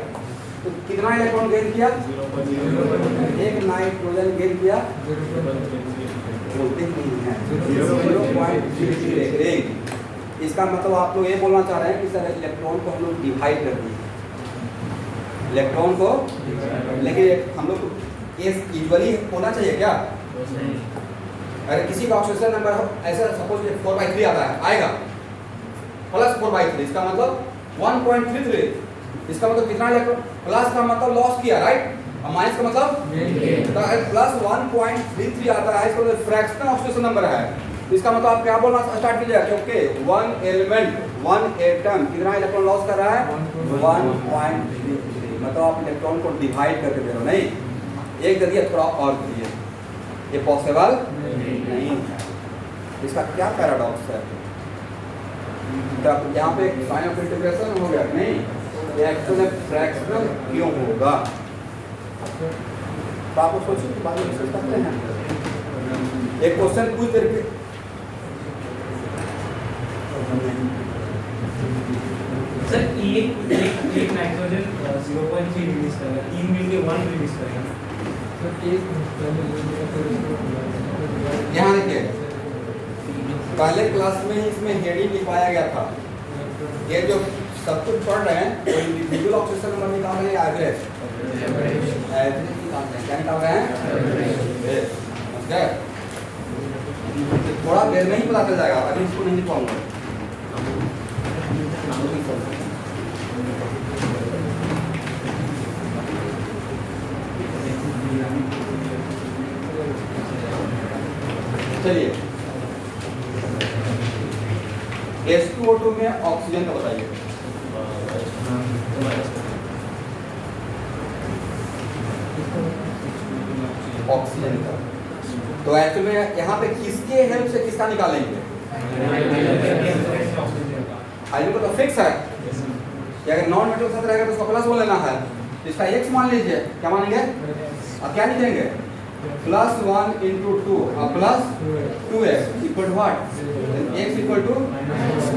तो कितना इलेक्ट्रॉन गेन किया? एक नाइट्रोजन गेन किया, बोलते नहीं है 0.33। इसका मतलब आप लोग ये बोलना चाह रहे हैं कि सर इलेक्ट्रॉन को हम लोग डिवाइड कर दिए, इलेक्ट्रॉन को, लेकिन हम लोग को ये यूजुअली होना चाहिए क्या? अगर किसी का ऑक्सीजन नंबर हो ऐसा सपोज 4/3 आता है, आएगा +4/3, इसका मतलब 1.33। इसका मतलब कितना इलेक्ट्रॉन? प्लस का मतलब लॉस किया, राइट? और माइनस का मतलब +1.33 आता है, इसका मतलब फ्रैक्शनल ऑक्सीजन नंबर है। इसका मतलब आप क्या बोलना स्टार्ट कीजिएगा? क्योंकि 1 एलिमेंट 1 एटम कितना इलेक्ट्रॉन लॉस कर रहा है? 1.33। मतलब आप इलेक्ट्रॉन को डिवाइड करके दे रहे हो, नहीं एक दे दिया थोड़ा और दिए, ये पॉसिबल नहीं है। इसका क्या पैराडॉक्स है? यहाँ पे साइन ऑफ इंटीग्रेशन हो गया, नहीं ये एक्चुअली फ्रैक्शनल क्यों होगा? तो आप सोचिए कि बाद में डिस्कस करते हैं। एक क्वेश्चन पूछ देंगे, सर एक नाइट्रोजन 0.3 रिलीज करेगा, 3 मिलके 1 रिलीज करेगा। यहाँ देखिए पहले क्लास में इसमें हेडिंग लिखवाया गया था। ये जो सब कुछ पढ़ रहे हैं वो इंडिविजुअल ऑक्सीजन नंबर निकाल रहे हैं, एवरेज निकाल रहे हैं। क्या निकाल रहे हैं? थोड़ा देर में ही पता चल जाएगा, अभी इसको नहीं लिखवाऊंगा। चलिए H2O2 में ऑक्सीजन का बताइए। ऑक्सीजन का तो एक्चुअली में यहाँ पे किसके हेल्प से किसका निकालेंगे? हाइड्रोजन को तो फिक्स है कि अगर नॉन मेटल के साथ रहेगा तो उसका प्लस बोल लेना है। इसका x मान लीजिए, क्या मानेंगे? अब क्या लिखेंगे? +1 × 2 plus 2x equal to what? x equal to,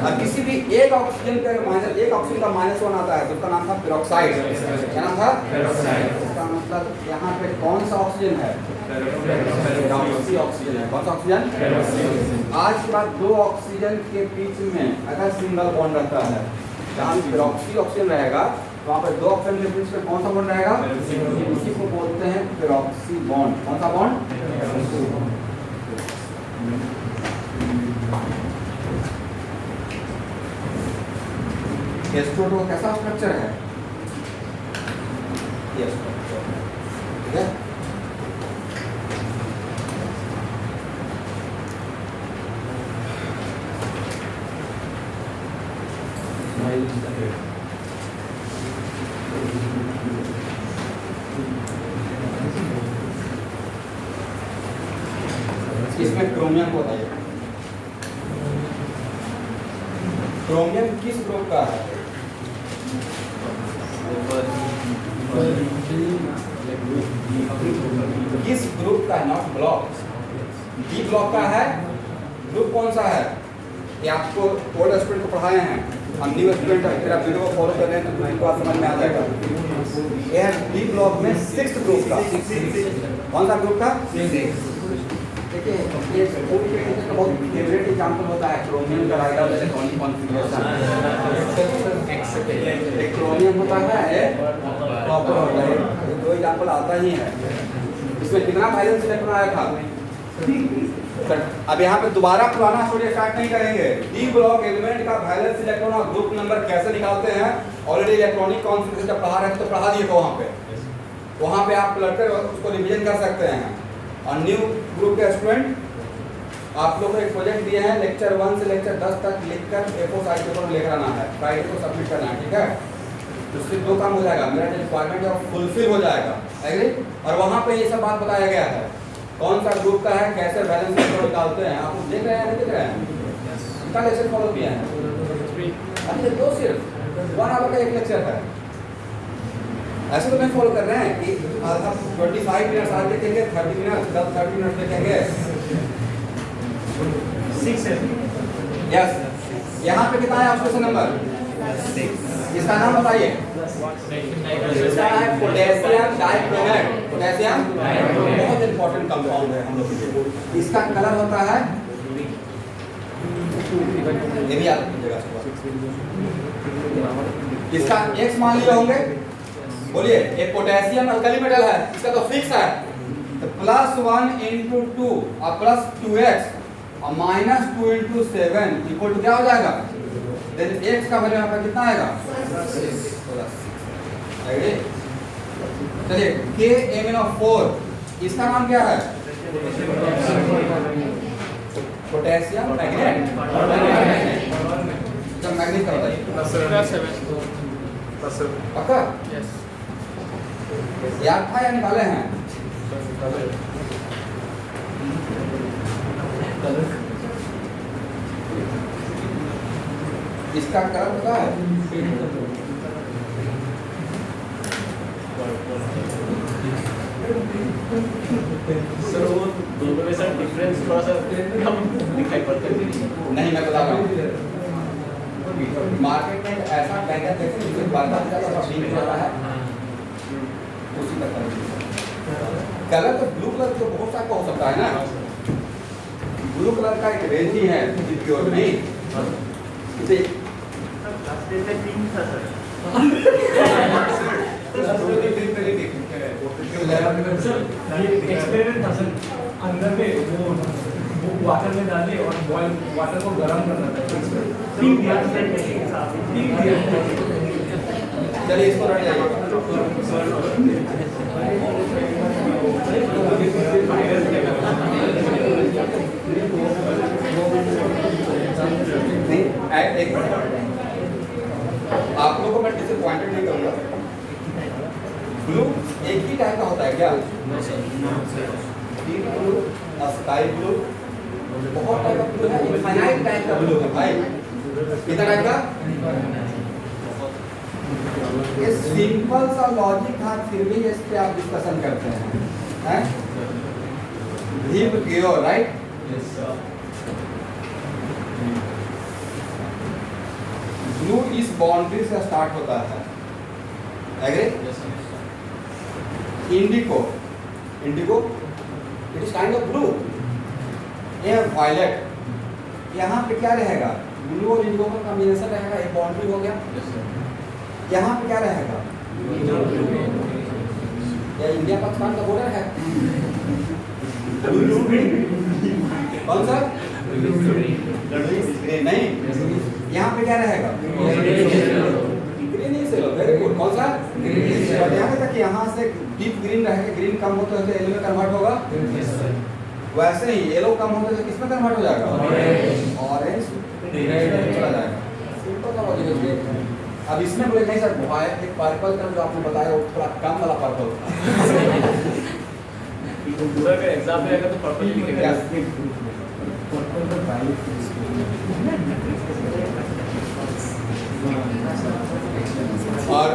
और किसी भी एक ऑक्सीजन का माइनस एक ऑक्सीजन का -1 आता है तो उसका नाम था पेरोक्साइड। क्या नाम था? पेरोक्साइड। इसका मतलब यहाँ पे कौन सा ऑक्सीजन है? पेरोक्सी ऑक्सीजन है। कौन सा ऑक्सीजन? आज के बाद दो ऑक्सीजन के बीच में अगर सिंगल बॉन्ड रहता है, जहाँ पेरोक्सी ऑक्सीजन रहेगा तो वहाँ पर दो ऑक्सीजन के बीच में कौन सा बॉन्ड रहेगा? इसी को बोलते हैं पेरोक्सी बॉन्ड। कौन सा बॉन्ड? Peroxy bond. H2O2 का कैसा स्ट्रक्चर है? ये स्ट्रक्चर, ठीक है? इसमें क्रोमियम को बताइए। क्रोमियम किस ग्रुप का है? इस ग्रुप का नॉट ब्लॉक, डी ब्लॉक का है। ग्रुप कौन सा है? ये आपको ओल्ड स्टूडेंट को पढ़ाए हैं, हम न्यू स्टूडेंट है, फिर आप वीडियो को फॉलो कर रहे हैं तो इनको बात समझ में आ जाएगा। ये है डी ब्लॉक में 6th ग्रुप का। कौन सा ग्रुप का? देखिए ये स्कूल के टीचर का बहुत फेवरेट एग्जांपल होता है क्रोमियम का डायग्राम इलेक्ट्रॉनिक कॉन्फ़िगरेशन। एक क्रोमियम होता है, कॉपर होता है, ये दो एग्जांपल आता ही है। इसमें कितना वैलेंस इलेक्ट्रॉन आया था? अब यहाँ पे दोबारा पुराना स्टोरी स्टार्ट नहीं करेंगे। डी ब्लॉक एलिमेंट का वैलेंस इलेक्ट्रॉन और ग्रुप नंबर कैसे निकालते हैं ऑलरेडी इलेक्ट्रॉनिक कॉन्फ़िगरेशन जब पढ़ा रहे थे तो पढ़ा दिए थे वहाँ पे आप पलटकर उसको रिवीजन कर सकते हैं। और न्यू ग्रुप के स्टूडेंट आप लोग को एक प्रोजेक्ट दिए हैं, लेक्चर 1 से लेक्चर 10 तक लिखकर A4 साइज पेपर में लेकर आना है, फ्राइडे को सबमिट करना है, ठीक है? तो सिर्फ 2 काम हो जाएगा, मेरा जो रिक्वायरमेंट है वो फुलफिल हो जाएगा, एग्री? और वहाँ पे ये सब बात बताया गया है, कौन सा ग्रुप का है, कैसे बैलेंस निकालते हैं। आप लोग देख रहे हैं नहीं देख रहे हैं? कितना लेक्चर फॉलो किया है? अरे दो सिर्फ 1 आवर का एक लेक्चर है। ऐसे तो नहीं फॉलो कर रहे हैं कि आधा 25 मिनट आज देखेंगे, 30 मिनट 30 मिनट देखेंगे। 6 है। यस, यहाँ पे कितना है ऑप्शन नंबर 6? इसका नाम बताइए। इसका है पोटेशियम डाइक्रोमेट। पोटेशियम बहुत इंपॉर्टेंट कंपाउंड है हम लोग के लिए। इसका कलर होता है, ये भी याद रखिएगा। इसका X मान लिए होंगे, बोलिए। एक पोटेशियम अल्कली मेटल है, इसका तो फिक्स है, तो +1 × 2 और +2x और -2 × 7 इक्वल टू क्या हो जाएगा? देन x का वैल्यू यहाँ पर कितना आएगा? 6। चलिए KMnO4 इसका नाम क्या है? Potassium magnet. जब मैग्नेट का बताइए पक्का याद था या निकाले हैं? इसका कलर पता है? सर वो दोनों में सर डिफरेंस थोड़ा सा कम दिखाई पड़ता है। नहीं, मैं बता रहा हूँ। मार्केट में ऐसा टैगर देखो जिससे बढ़ता जाता है, बीच जाता है, उसी का कलर तो ब्लू कलर तो बहुत सा हो सकता है ना। ब्लू कलर का एक रेंज ही है प्योर नहीं। इसे एक्सपेरिमेंट था सर, अंदर में वो वाटर में डाले और बॉयल वाटर को गर्म करना था। चलिए इसको रख जाइए। नहीं एक मिनट, आप लोगों को मैं डिसअपॉइंटेड नहीं करूँगा। ब्लू एक ही टाइप का होता है क्या? डीप ब्लू, स्काई ब्लू, बहुत टाइप का ब्लू है, इनफाइनाइट टाइप का ब्लू है भाई। कितना टाइप का? ये सिंपल सा लॉजिक था, फिर भी इस पे आप डिस्कशन करते हैं। डीप गियो राइट? ब्लू इस बाउंड्री से स्टार्ट होता है, agree? Indigo, indigo it is kind of blue. ये वायलेट, यहाँ पे क्या रहेगा? ब्लू और इंडिगो का कॉम्बिनेशन रहेगा, एक बाउंड्री हो गया। यहाँ पे क्या रहेगा? या इंडिया पाकिस्तान का बॉर्डर है। कौन सा? नहीं, यहाँ पे क्या रहेगा? ग्रीन ही से लो, वेरी गुड। कौन सा? और यहाँ तक कि यहाँ से डीप ग्रीन रहेगा, ग्रीन कम होते होते येलो में कन्वर्ट होगा। वैसे ही येलो कम होते तो किस में कन्वर्ट हो जाएगा? ऑरेंज चला जाएगा। सिंपल सा लॉजिक है। अब इसमें बोले नहीं सर एक पर्पल का जो आपने बताया वो थोड़ा कम वाला पर्पल था। पूरा का एग्जाम में आएगा तो पर्पल लिखेगा। और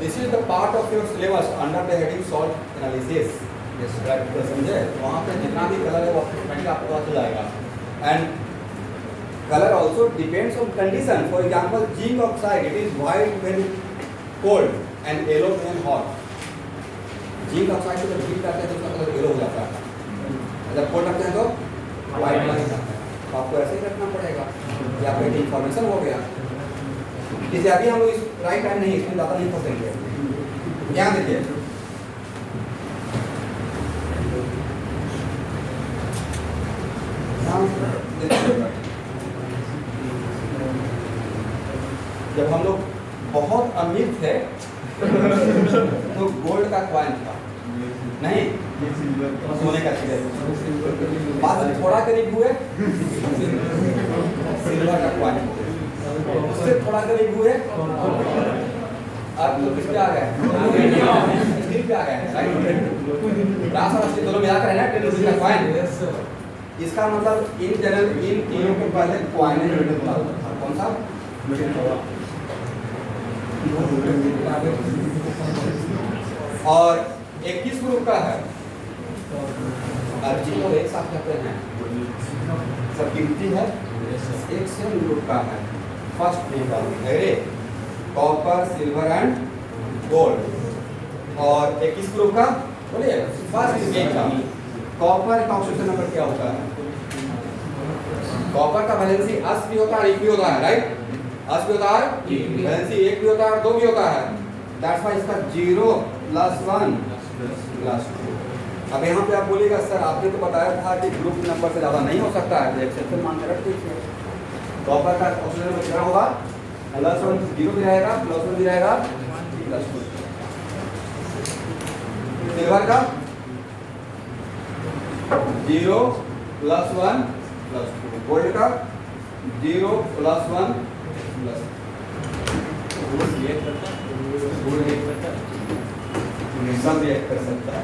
this is the part of your syllabus under the heading salt analysis. Practical समझे, वहाँ पे जितना भी कलर है वो ऑटोमेटिकली आपको पता चल जाएगा। And colour also depends on condition. For example zinc oxide it is white when cold and yellow when hot. Zinc oxide को जब हीट करते हैं तो उसका कलर येलो हो जाता है, जब कोल्ड करते हैं तो व्हाइट हो जाता है। तो आपको ऐसे ही रखना पड़ेगा, ये आपका एक इन्फॉर्मेशन हो गया। इसलिए अभी हम लोग इस राइट टाइम नहीं, इसमें ज़्यादा नहीं फंसेंगे। ध्यान देखिए, जब हम लोग बहुत अमीर थे तो गोल्ड का कॉइन था, नहीं सोने का सिक्का। बाद में थोड़ा करीब हुए सिल्वर का कॉइन, उससे थोड़ा करीब हुए अब तो किस पे आ गए, स्टील पे आ गए, राइट। ब्रास और स्टील दोनों मिलाकर है ना 10 रुपये का कॉइन। इसका मतलब इन जनरल इन तीनों के पहले कॉइन यूनिट था, कौन सा? और 21 ग्रुप का है, अर्जी को एक साथ कहते हैं, सब गिनती है, एक सेम ग्रुप का है। First metal copper, silver and gold. और 21 ग्रुप का बोलिए फर्स्ट एक का कॉपर का ऑक्सीजन नंबर क्या होता है? कॉपर का वैलेंसी 10 भी होता है, 1 भी होता है, राइट। 10 भी होता है, वैलेंसी 1 भी होता है और 2 भी होता है। दैट्स व्हाई इसका 0 + 1 + 2। अब यहाँ पे आप बोलिएगा सर आपने तो बताया था कि ग्रुप नंबर से ज़्यादा नहीं हो सकता है, तो एक्सेप्शन मान के रख दीजिए। कॉपर का ऑक्सीजन नंबर कितना होगा? +1 0 भी रहेगा, +1 भी रहेगा, +2। सिल्वर का 0 + 1 + 2। गोल्ड का 0 + 1 + 2। सब रिएक्ट कर सकता है।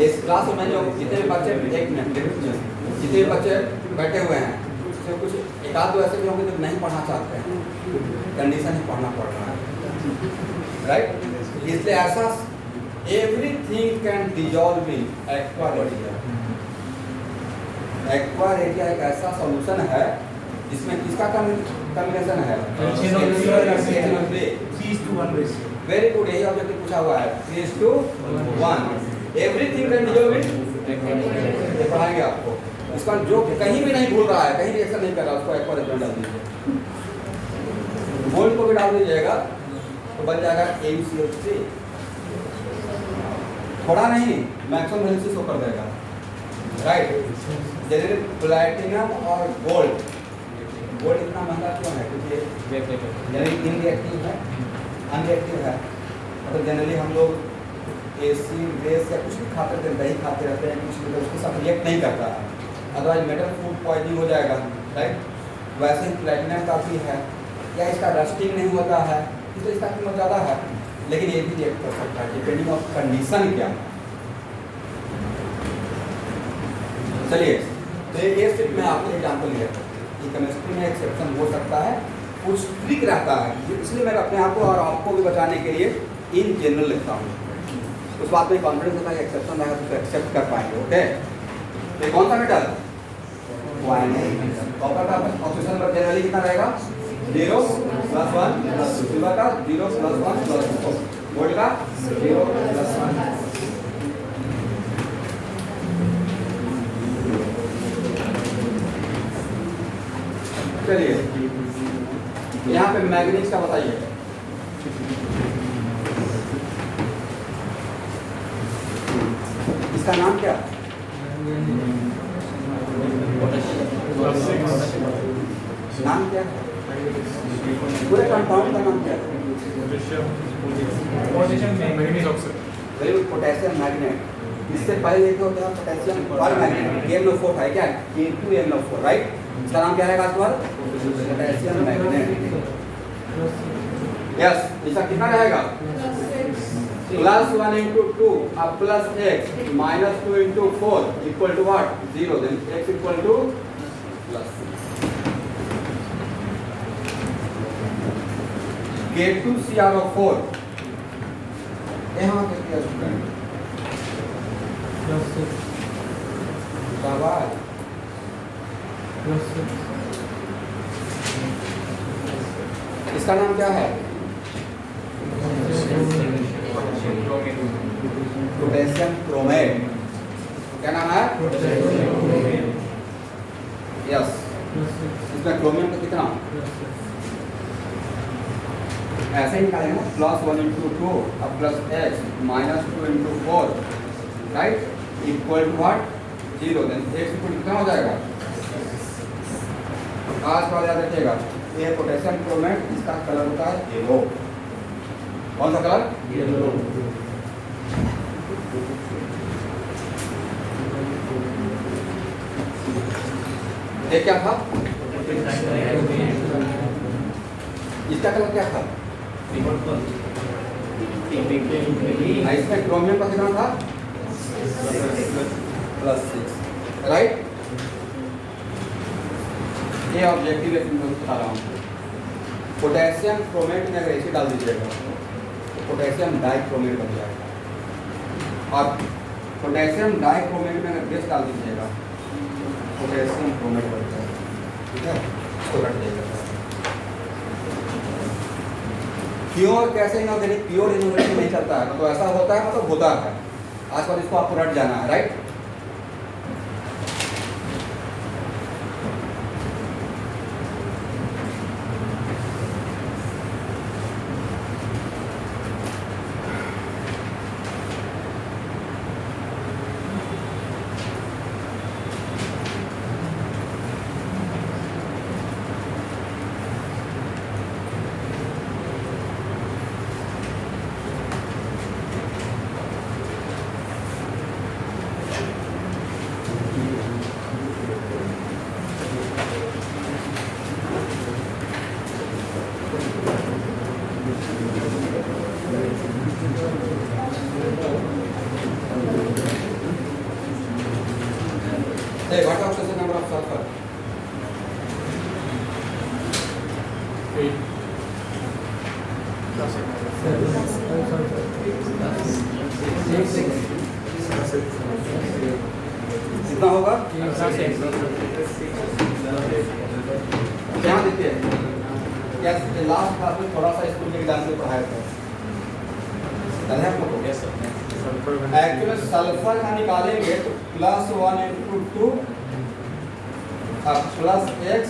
इस क्लास में जो जितने भी बच्चे जितने भी बच्चे बैठे हुए हैं उससे कुछ एक आध दो ऐसे भी होंगे जो नहीं पढ़ना चाहते हैं, कंडीशन ही पढ़ना पड़ रहा है, राइट। इसलिए ऐसा everything can dissolve in aqua regia. Aqua regia एक ऐसा सॉल्यूशन है जिसमें किसका कॉम्बिनेशन है? वेरी गुड, यही ऑब्जेक्टिव पूछा हुआ है, 3:1। एवरीथिंग कैन डिजॉल्व इन, ये पढ़ाएंगे आपको। इसका जो कहीं भी नहीं भूल रहा है, कहीं रिएक्शन नहीं कर रहा, उसको एक्वा रेडिया डाल दीजिए। गोल्ड को भी डाल दीजिएगा तो बन जाएगा AuCl3। थोड़ा नहीं, मैक्सिमम वैल्यू शो कर देगा, राइट। जैसे प्लैटिनम और गोल्ड, गोल्ड इतना महंगा क्यों है? क्योंकि जनरली इनरिएक्टिव है, अनरिएक्टिव है। मतलब जनरली हम लोग एसिड बेस या कुछ भी खाते रहते हैं, दही खाते रहते हैं, कुछ भी, उसके साथ रिएक्ट नहीं करता है, अदरवाइज मेटल फूड पॉइजनिंग हो जाएगा, राइट। वैसे ही प्लैटिनम का भी है, या इसका रस्टिंग नहीं होता है, इसलिए इसका कीमत ज़्यादा है, लेकिन ये भी रिएक्ट कर सकता है डिपेंडिंग ऑफ कंडीशन क्या है। चलिए, तो ये सिर्फ मैं आपको एग्जाम्पल लिया कि केमिस्ट्री में एक्सेप्शन हो सकता है, कुछ ट्रिक रहता है, इसलिए मैं अपने आप को और आपको भी बचाने के लिए इन जनरल लिखता हूँ। उस बात में कॉन्फिडेंस होता है कि एक्सेप्शन रहेगा तो एक्सेप्ट कर पाएंगे, ओके। तो कौन सा मेटल? कॉपर का ऑक्सीजन नंबर जनरली कितना रहेगा? 0 + 1 + 2। सिल्वर का 0 + 1 + 2। गोल्ड का 0 + 1। चलिए, यहाँ पे मैग्नीज का बताइए। इसका नाम क्या? नाम क्या है? पूरे कंपाउंड का नाम क्या है? Very good, potassium magnet. इससे पहले ये होता है पोटेशियम परमैग्नेट, KMnO4 है क्या? K2MnO4, right. इसका नाम क्या रहेगा? Potassium magnet. यस, इसका कितना रहेगा? +1 × 2 अब +x -2 × 4 = what? 0। then x = +. K2CrO4 यहाँ कितने स्टूडेंट शाबाश इसका नाम क्या है? Potassium chromate. क्या नाम है? यस। इसमें क्रोमियम का कितना? ऐसे ही निकालेंगे ना, +1 × 2 अब +x -2 × 4 right equal to what 0। Then x equal कितना हो जाएगा? आज का याद रखिएगा, ये पोटेशियम क्रोमेट, इसका कलर होता है येलो। कौन सा कलर? येलो। ये क्या था? इसका कलर क्या था? इसमें क्रोमियम का कितना था? +6 राइट। ये ऑब्जेक्टिव लेकिन मैं बता रहा हूँ। पोटेशियम क्रोमेट में अगर एसिड डाल दीजिएगा तो पोटेशियम डाइक्रोमेट बन जाएगा, और पोटेशियम डाइक्रोमेट में अगर गैस डाल दीजिएगा पोटेशियम क्रोमेट बन जाएगा। ठीक है, इसको रख देगा। प्योर कैसे इनऑर्गेनिक? प्योर इनऑर्गेनिक नहीं चलता है, तो ऐसा होता है मतलब होता है। आज पर इसको आपको रट जाना है right. Hey, what was the number of sulfur? 8 कितना होगा? ध्यान देखिए, क्या लास्ट क्लास में थोड़ा सा स्कूल के एग्जाम से पढ़ाया था? एक्चुअली सल्फर का निकालेंगे तो +1 × 2 +x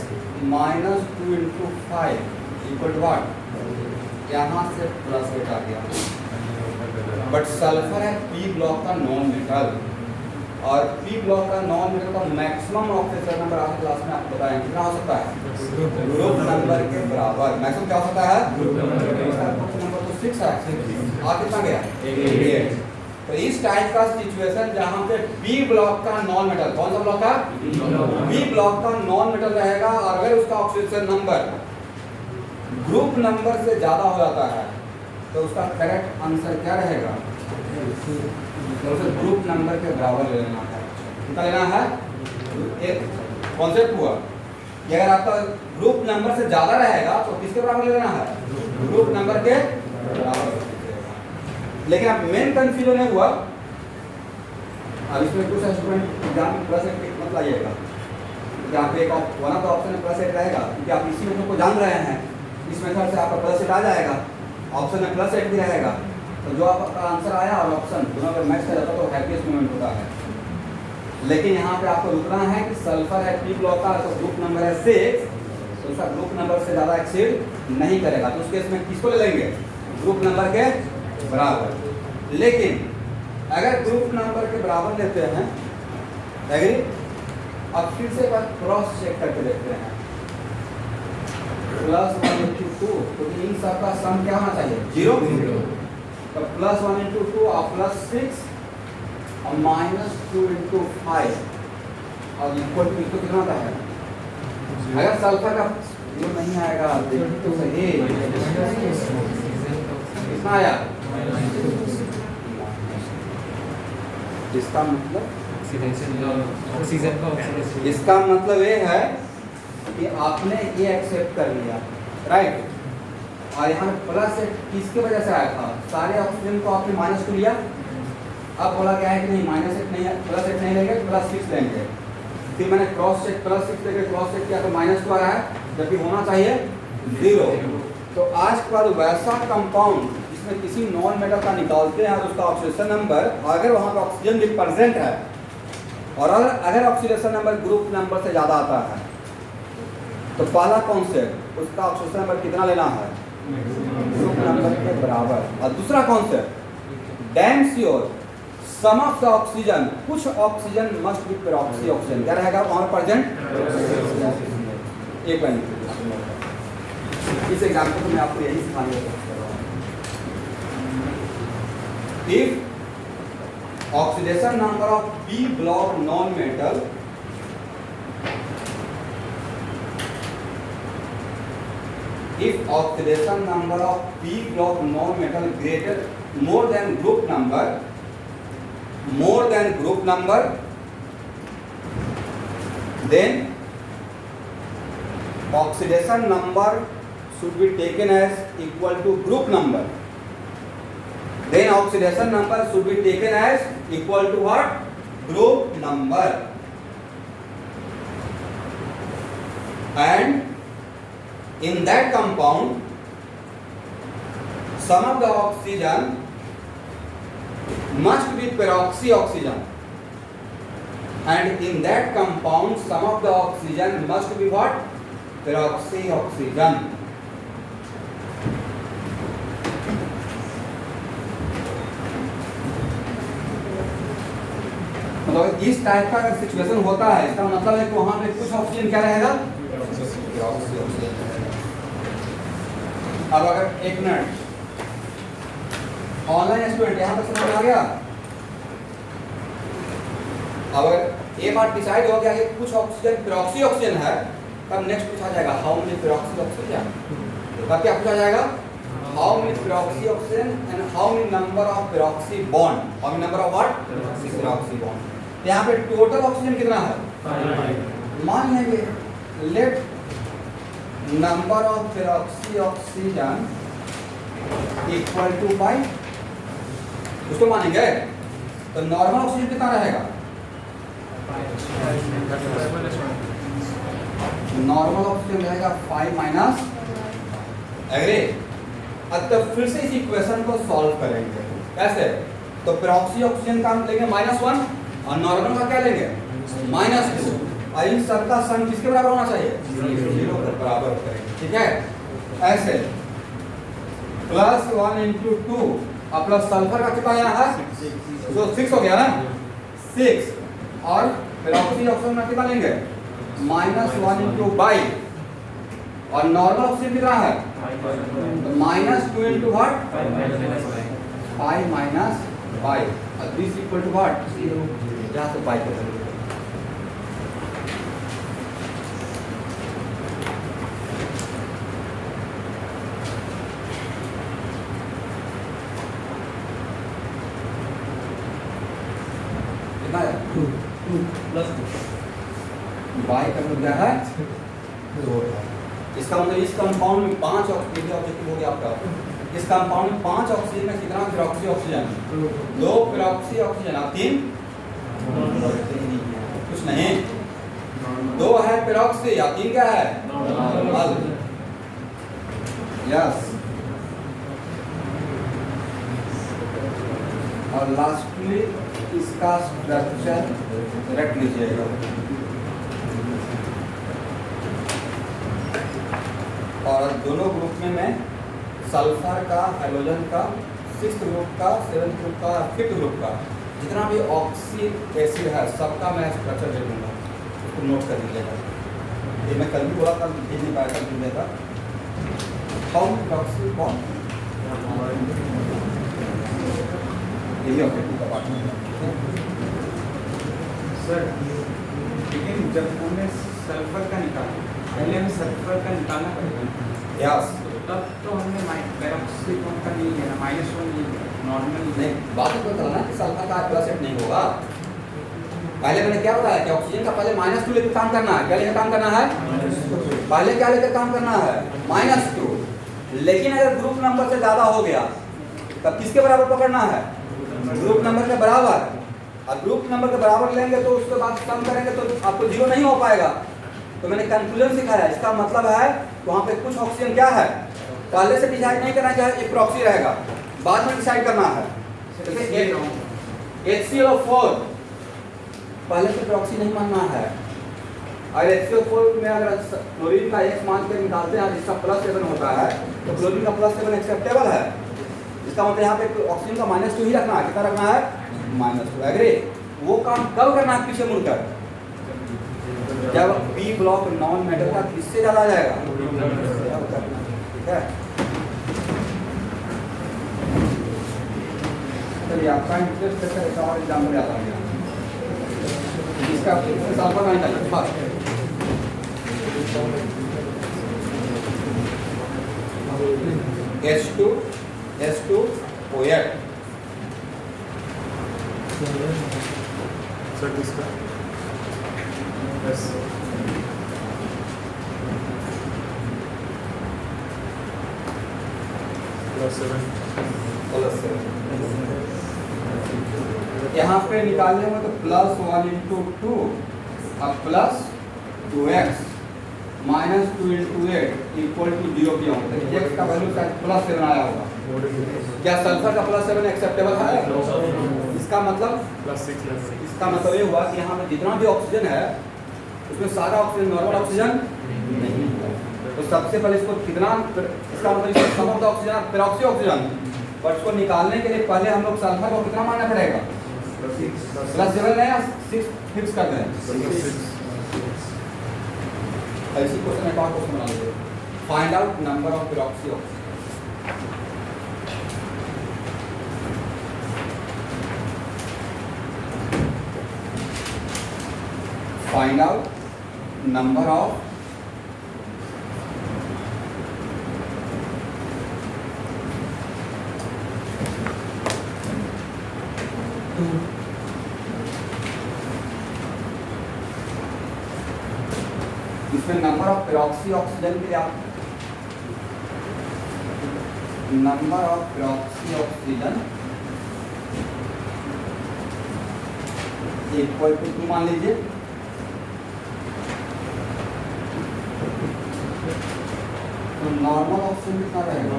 -2 × 5 इक्वल टू व्हाट? यहाँ से +8 आ गया। बट सल्फर है पी ब्लॉक का नॉन मेटल, और पी ब्लॉक का नॉन मेटल का मैक्सिमम ऑक्सीजन नंबर आज क्लास में आपको बताएंगे कितना हो सकता है? ग्रुप नंबर के बराबर। मैक्सिमम क्या हो सकता है? ग्रुप नंबर तो 6 है, आ कितना गया? 8। तो इस टाइप का सिचुएशन जहां पे पी ब्लॉक का नॉन मेटल, कौन सा ब्लॉक का? पी ब्लॉक का नॉन मेटल रहेगा, और अगर उसका ऑक्सीजन नंबर ग्रुप नंबर से ज्यादा हो जाता है तो उसका करेक्ट आंसर क्या रहेगा? तो उसे ग्रुप नंबर के बराबर ले लेना है। कितना लेना है? एक कॉन्सेप्ट हुआ कि अगर आपका ग्रुप नंबर से ज्यादा रहेगा तो किसके बराबर ले लेना है? ग्रुप नंबर के बराबर। लेकिन अब मेन कंफ्यूजन है हुआ, अब इसमें कुछ स्टूडेंट एग्जाम में +8 मत लाइएगा, यहाँ पे एक वन ऑफ द ऑप्शन में +8 रहेगा, क्योंकि आप इसी मेथड को जान रहे हैं। इस मेथड से आपका +8 आ जाएगा, ऑप्शन में +8 भी रहेगा। तो जो आपका आंसर आया और ऑप्शन दोनों अगर मैच कर जाता तो हैप्पीएस्ट मोमेंट होता है। लेकिन यहाँ पे आपको रुकना है कि सल्फर है पी ब्लॉक का, तो ग्रुप नंबर है 6, तो उसका ग्रुप नंबर से ज़्यादा एक्सीड नहीं करेगा। तो उस केस में किसको ले लेंगे? ग्रुप नंबर के बराबर। लेकिन अगर ग्रुप नंबर के बराबर लेते हैं, एग्री? अब फिर से एक बार क्रॉस चेक करके देखते हैं। +1 × 2, तो इन सब का सम क्या होना चाहिए? 0। तो +1 × 2 और +6 और -2 × 5 और इक्वल टू इसको कितना आता है? अगर सल्फर का जो नहीं आएगा तो सही कितना आया? इसका मतलब इसका मतलब ये है कि आपने ये एक्सेप्ट कर लिया, राइट? और यहाँ प्लस एक किसके वजह से आया था, सारे ऑक्सीजन को आपने माइनस टू लिया, अब बोला क्या है कि नहीं माइनस एक नहीं है, प्लस एक नहीं लेंगे, प्लस 6 लेंगे। फिर मैंने क्रॉस चेक प्लस 6 लेके क्रॉस चेक किया तो माइनस टू आया है, जबकि होना चाहिए 0। तो आज के बाद वैसा कंपाउंड जिसमें किसी नॉन मेटल का निकालते हैं और उसका ऑक्सीडेशन नंबर अगर वहाँ पर ऑक्सीजन भी प्रेजेंट है और अगर ऑक्सीडेशन नंबर ग्रुप नंबर से ज़्यादा आता है तो पहला कॉन्सेप्ट उसका ऑक्सीडेशन नंबर कितना लेना है, ग्रुप नंबर के बराबर। और दूसरा concept damn sure sum of the oxygen, कुछ oxygen must be peroxy oxygen, क्या रहेगा वहाँ पर प्रेजेंट। एक लाइन इस एग्जाम्पल को मैं आपको यही सिखाने की कोशिश कर रहा हूँ। If oxidation number of P block non metal if oxidation number of p block non-metal greater more than group number then oxidation number should be taken as equal to group number, then oxidation number should be taken as equal to what, group number, and in that compound some of the oxygen must be peroxy oxygen, and in that compound some of the oxygen must be what, peroxy oxygen. मतलब इस type का अगर situation होता है इसका मतलब है कि वहां पे कुछ ऑक्सीजन क्या रहेगा, पेरोक्सी ऑक्सीजन। अब अगर एक मिनट ऑनलाइन स्टूडेंट यहाँ तक समझ आ गया, अगर एक बार डिसाइड हो गया कि कुछ ऑक्सीजन पेरोक्सी ऑक्सीजन है तब नेक्स्ट पूछा जाएगा हाउ मेनी पेरोक्सी ऑक्सीजन, तब क्या पूछा जाएगा, how many peroxy oxygen and how many number of peroxy bond, how many number of what, peroxy bond. यहाँ पे टोटल ऑक्सीजन कितना है, मान लेंगे let number of peroxy oxygen equal to 5, उसको मानेंगे तो नॉर्मल ऑक्सीजन कितना रहेगा, नॉर्मल ऑक्सीजन रहेगा 5 माइनस, एग्री। अब तो फिर से इस इक्वेशन को सॉल्व करेंगे, कैसे, तो पेरोक्सी ऑक्सीजन का हम लेंगे -1 और नॉर्मल का क्या लेंगे -2, और इन सबका सम किसके बराबर होना चाहिए, 0 के बराबर करेंगे, ठीक है। ऐसे +1 × 2 और प्लस सल्फर का कितना आया है, तो 6 हो गया ना, 6, और पेरोक्सी ऑक्सीजन में कितना लेंगे -1 × 22, और नॉर्मल ऑक्सीजन कितना है, तो -2 × what, 5 माइनस 5, और दिस इक्वल टू व्हाट, 0, यहाँ से 5 को बाई का हो गया है 2। इसका मतलब इस कंपाउंड में 5 ऑक्सीजन ऑब्जेक्टिव हो गया आपका, इस कंपाउंड में 5 ऑक्सीजन में कितना पेरोक्सी ऑक्सीजन, 2 पेरोक्सी ऑक्सीजन और 3 कुछ नहीं, 2 है पेरोक्सी या 3 क्या है नॉर्मल, यस। और लास्टली इसका स्ट्रक्चर रख लीजिएगा, और दोनों ग्रुप में मैं सल्फर का, हाइड्रोजन का, 6th ग्रुप का, 7th ग्रुप का, 5th ग्रुप का जितना भी ऑक्सी एसिड है सबका मैं स्ट्रक्चर दे दूंगा, उसको नोट कर लीजिएगा। ये मैं कल भी बोला था, भेज नहीं पाया कल देगा हाउ ऑक्सी बॉन्ड, यही ऑब्जेक्टिव का पार्ट है सर। लेकिन जब हमने सल्फर का निकाला, पहले हमें सल्फर का निकालना पड़ेगा, यस, तब तो हमने पेरोक्सी का नहीं लेना, -1 नहीं, नॉर्मल नहीं, बात तो करना कि सल्फर का +8 नहीं होगा। पहले मैंने क्या बताया कि ऑक्सीजन का पहले -2 लेकर काम करना है, क्या लेकर काम करना है, पहले क्या लेकर काम करना है, -2, लेकिन अगर ग्रुप नंबर से ज़्यादा हो गया तब किसके बराबर पकड़ना है? ग्रुप नंबर के बराबर। अब ग्रुप नंबर के बराबर लेंगे तो उसके बाद कम करेंगे तो आपको जीरो नहीं हो पाएगा। तो मैंने कंक्लूजन सिखाया, इसका मतलब है वहाँ पे कुछ ऑक्सीजन क्या है पहले से डिसाइड नहीं करना चाहिए, एक प्रॉक्सी रहेगा, बाद में डिसाइड करना है। जैसे HCl4 पहले से प्रॉक्सी नहीं मानना है। और HCl4 में अगर क्लोरीन का X मान के निकालते हैं जिसका +7 होता है तो क्लोरीन का +7 एक्सेप्टेबल है। इसका मतलब यहाँ पे ऑक्सीजन का -2 ही रखना है। कितना रखना है? -2। एग्री? वो काम कब करना है? पीछे मुड़कर, जब B ब्लॉक नॉन मेटल का किससे ज़्यादा आ जाएगा। ठीक है, चलिए आपका इंटरेस्ट करके एक और एग्जाम्पल आता है इसका सल्फर नहीं चाहिए बस। H2OH सर किसका? +7 यहाँ पे निकालने में तो +1 × 2 अब +2x -2 × 8 = 0 किया होता है। x का वैल्यू +7 आया होगा। क्या सल्फर का +7 एक्सेप्टेबल है? इसका मतलब +6 इसका मतलब ये हुआ कि यहाँ पे जितना भी ऑक्सीजन है उसमें सारा ऑक्सीजन नॉर्मल ऑक्सीजन नहीं है। तो सबसे पहले इसको कितना, इसका मतलब इसको sum of the oxygen peroxy oxygen, पर इसको निकालने के लिए पहले हम लोग सल्फर को कितना मानना पड़ेगा? +7 है या 6 फिक्स कर दें? ऐसी क्वेश्चन एक और क्वेश्चन बना लीजिए, find out number of peroxy oxygen. Find out number of इसमें नंबर ऑफ पेरोक्सी ऑक्सीजन के आप number of peroxy oxygen equal to 2 मान लीजिए। तो नॉर्मल ऑक्सीजन कितना रहेगा?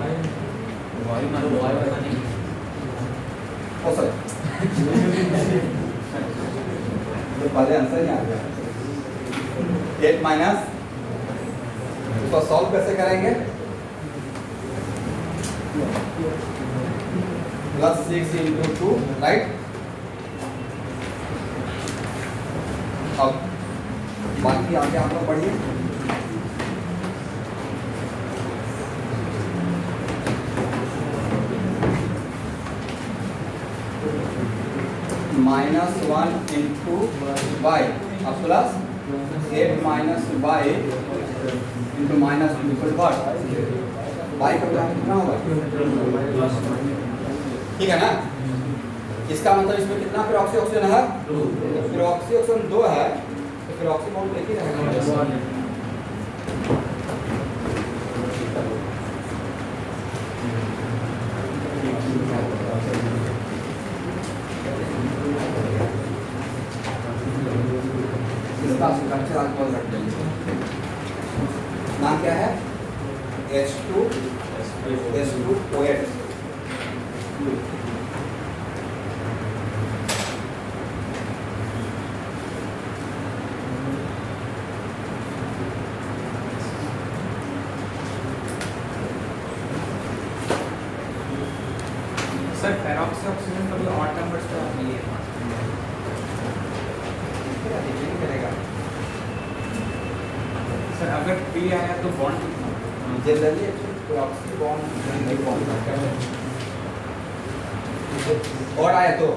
हो सर तो पहले आंसर ही आ गया। 8 माइनस, इसको सॉल्व कैसे करेंगे? +6 × 2 राइट। अब बाकी आगे आप लोग बढ़िए। -1 × y अब प्लस 8 - y × -2 what? y का वैल्यू कितना होगा? ठीक है ना? इसका मतलब इसमें कितना पेरोक्सी ऑक्सीजन है? पेरोक्सी ऑक्सीजन 2 है तो पेरोक्सी बॉन्ड एक ही रहेगा। इसका स्ट्रक्चर आज बहुत रख देंगे। नाम क्या है? H2OH। सर पेरोक्सी ऑक्सीजन कभी ऑड नंबर्स पे आती है? करेगा सर अगर P आया तो बॉन्ड कितना? जनरली पेरोक्सी बॉन्ड नहीं बॉन्ड करता है और आया तो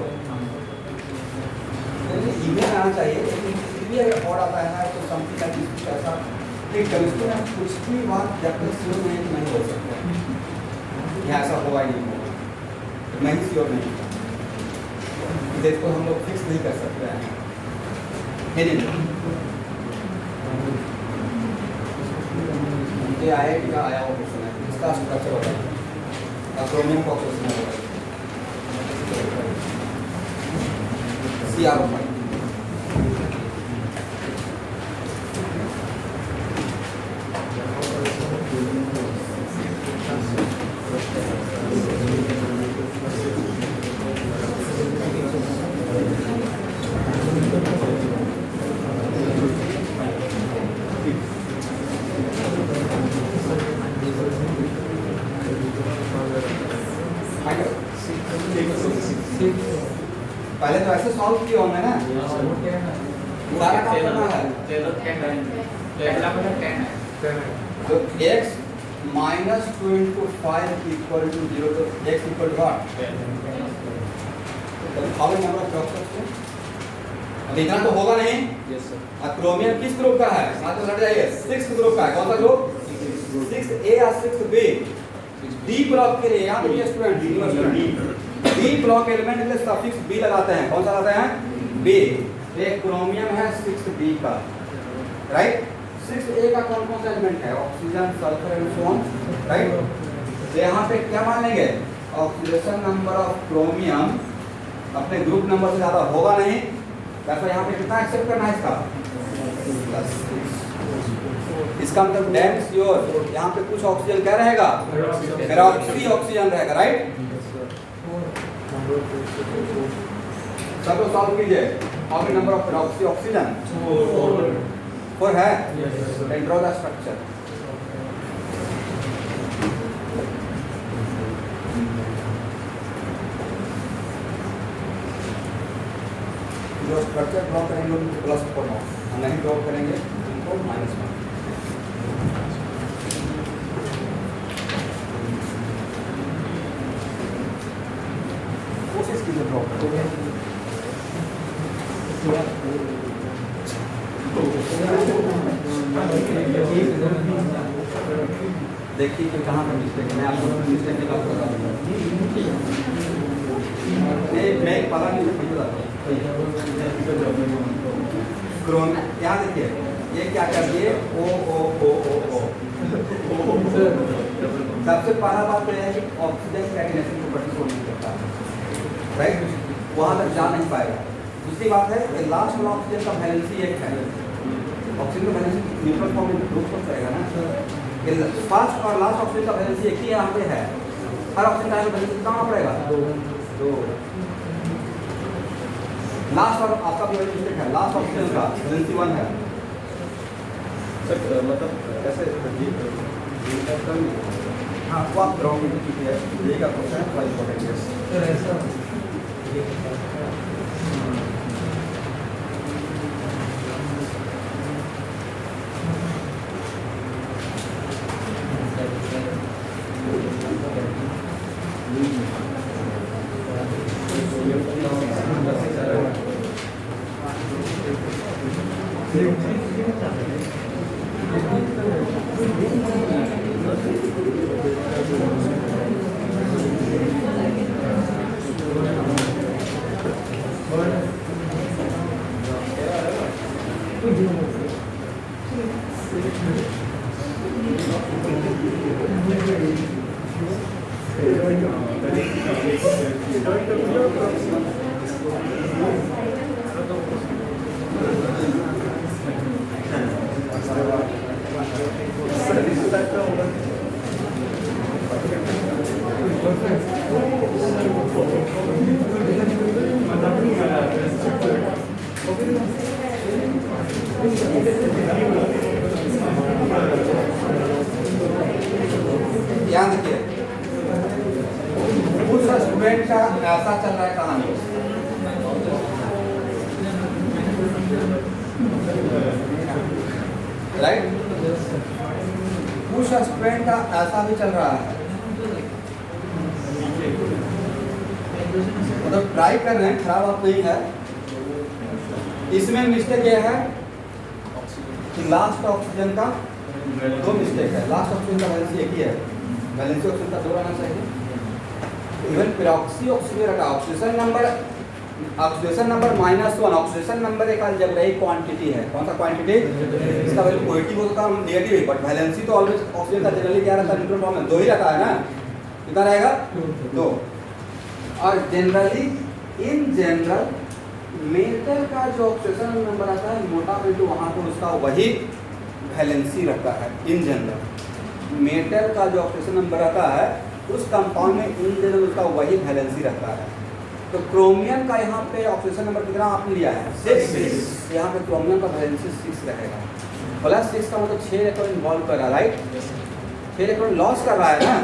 ईमेल आना चाहिए, लेकिन फिर भी अगर और आता है तो समथिंग लाइक कुछ ऐसा कि केमिस्ट्री में कुछ भी बात जब तक श्योर नहीं हो सकता यहाँ ऐसा होगा ही नहीं होगा, मैं ही श्योर नहीं हूँ, इसको हम लोग फिक्स नहीं कर सकते हैं। मुझे IIT का आया हुआ क्वेश्चन है, इसका स्ट्रक्चर होता है क्रोमियम का ऑक्सीजन होता है CrO5। पहले तो ऐसे सॉल्व किए होंगे ना, सारा काम करना है। तो x minus 2 into 5 equal to 0, तो x equal to what? How many number of drops? अब इतना तो होगा नहीं। Yes sir. अब क्रोमियम किस ग्रुप का है? साथ में लट जाइए, 6th ग्रुप का है। कौन सा ग्रुप? 6A या 6B? D ब्लॉक के लिए यहाँ देखिए स्टूडेंट, D ब्लॉक एलिमेंट के लिए सफिक्स B लगाते हैं। कौन सा लगाते हैं? B। एक क्रोमियम है 6B का, राइट। 6A का कौन कौन सा एलिमेंट है? Oxygen, sulphur and so on, right. तो यहाँ पे क्या मान लेंगे? ऑक्सीडेशन नंबर ऑफ क्रोमियम अपने ग्रुप नंबर से ज्यादा होगा नहीं, तो यहाँ पे कितना एक्सेप्ट करना है इसका? इसका मतलब डैम श्योर यहाँ पे कुछ ऑक्सीजन क्या रहेगा? पेरोक्सी ऑक्सीजन रहेगा, राइट। सब लोग सॉल्व कीजिए। How many number of peroxy oxygen? 4 है। Then draw the structure. जो स्ट्रक्चर ड्रॉ करेंगे उनको प्लस पर और नहीं ड्रॉ करेंगे उनको -1। कोशिश कीजिए ड्रॉ करेंगे। देखिए कि कहाँ पर मिस्टेक है। मैं आपको मिस्टेक निकाल कर बताऊंगा। मैं पता नहीं बताता हूँ। क्रोम यहाँ देखिए, ये क्या कर दिए? O O O O O। सबसे पहला बात तो यह है कि ऑक्सीजन कैटिनेशन को कंट्रोल नहीं करता, राइट। वहाँ तक जा नहीं पाएगा। दूसरी बात है कि लास्ट वाला ऑक्सीजन का वैलेंसी एक है। ऑक्सीजन का वैलेंसी न्यूट्रल फॉर्म में ग्रुप हो जाएगा ना। फर्स्ट और लास्ट ऑक्सीजन का वैलेंसी एक ही यहाँ पे है। हर ऑक्सीजन का वैलेंसी कहाँ पड़ेगा? 2। लास्ट और आपका भी मिस्टेक है। लास्ट ऑक्सीजन का वैलेंसी 1 है। सर मतलब कैसे? हाँ, वो आप ड्रॉ कीजिए। ये का क्वेश्चन है, फाइल पढ़ेंगे। सर ऐसा ध्यान देखिए, उस स्टूडेंट का ऐसा चल रहा है कहानी। राइट, उस स्टूडेंट का ऐसा भी चल रहा है। मतलब ट्राई कर रहे हैं, खराब बात नहीं है। इसमें मिस्टेक यह है कि लास्ट ऑक्सीजन का 2 मिस्टेक है। लास्ट ऑक्सीजन का वैलेंसी एक ही है, वैलेंसी ऑक्सीजन का 2 रहना चाहिए। इवन पेरोक्सी ऑक्सीजन का oxygen number oxidation number -1, oxidation number एक अलजेब्राइक क्वांटिटी है। कौन सा क्वांटिटी? इसका वैल्यू पॉजिटिव होता है नेगेटिव है, बट वैलेंसी तो ऑलवेज ऑक्सीजन का जनरली क्या रहता है? न्यूट्रल फॉर्म में 2 ही रहता है ना। कितना रहेगा? 2। और जनरली इन जनरल मेटल का जो ऑक्सीडेशन नंबर आता है मोटा बिंदु वहाँ पर उसका वही वैलेंसी रहता है। इन जनरल मेटल का जो ऑक्सीडेशन नंबर आता है उस कंपाउंड में इन जनरल उसका वही वैलेंसी रहता है। तो क्रोमियम का यहाँ पे ऑक्सीडेशन नंबर कितना आपने लिया है? 6। यहाँ पे क्रोमियम का वैलेंसी 6 रहेगा। +6 का मतलब 6 इलेक्ट्रॉन इन्वॉल्व कर रहा है, राइट? 6 इलेक्ट्रॉन लॉस कर रहा है ना।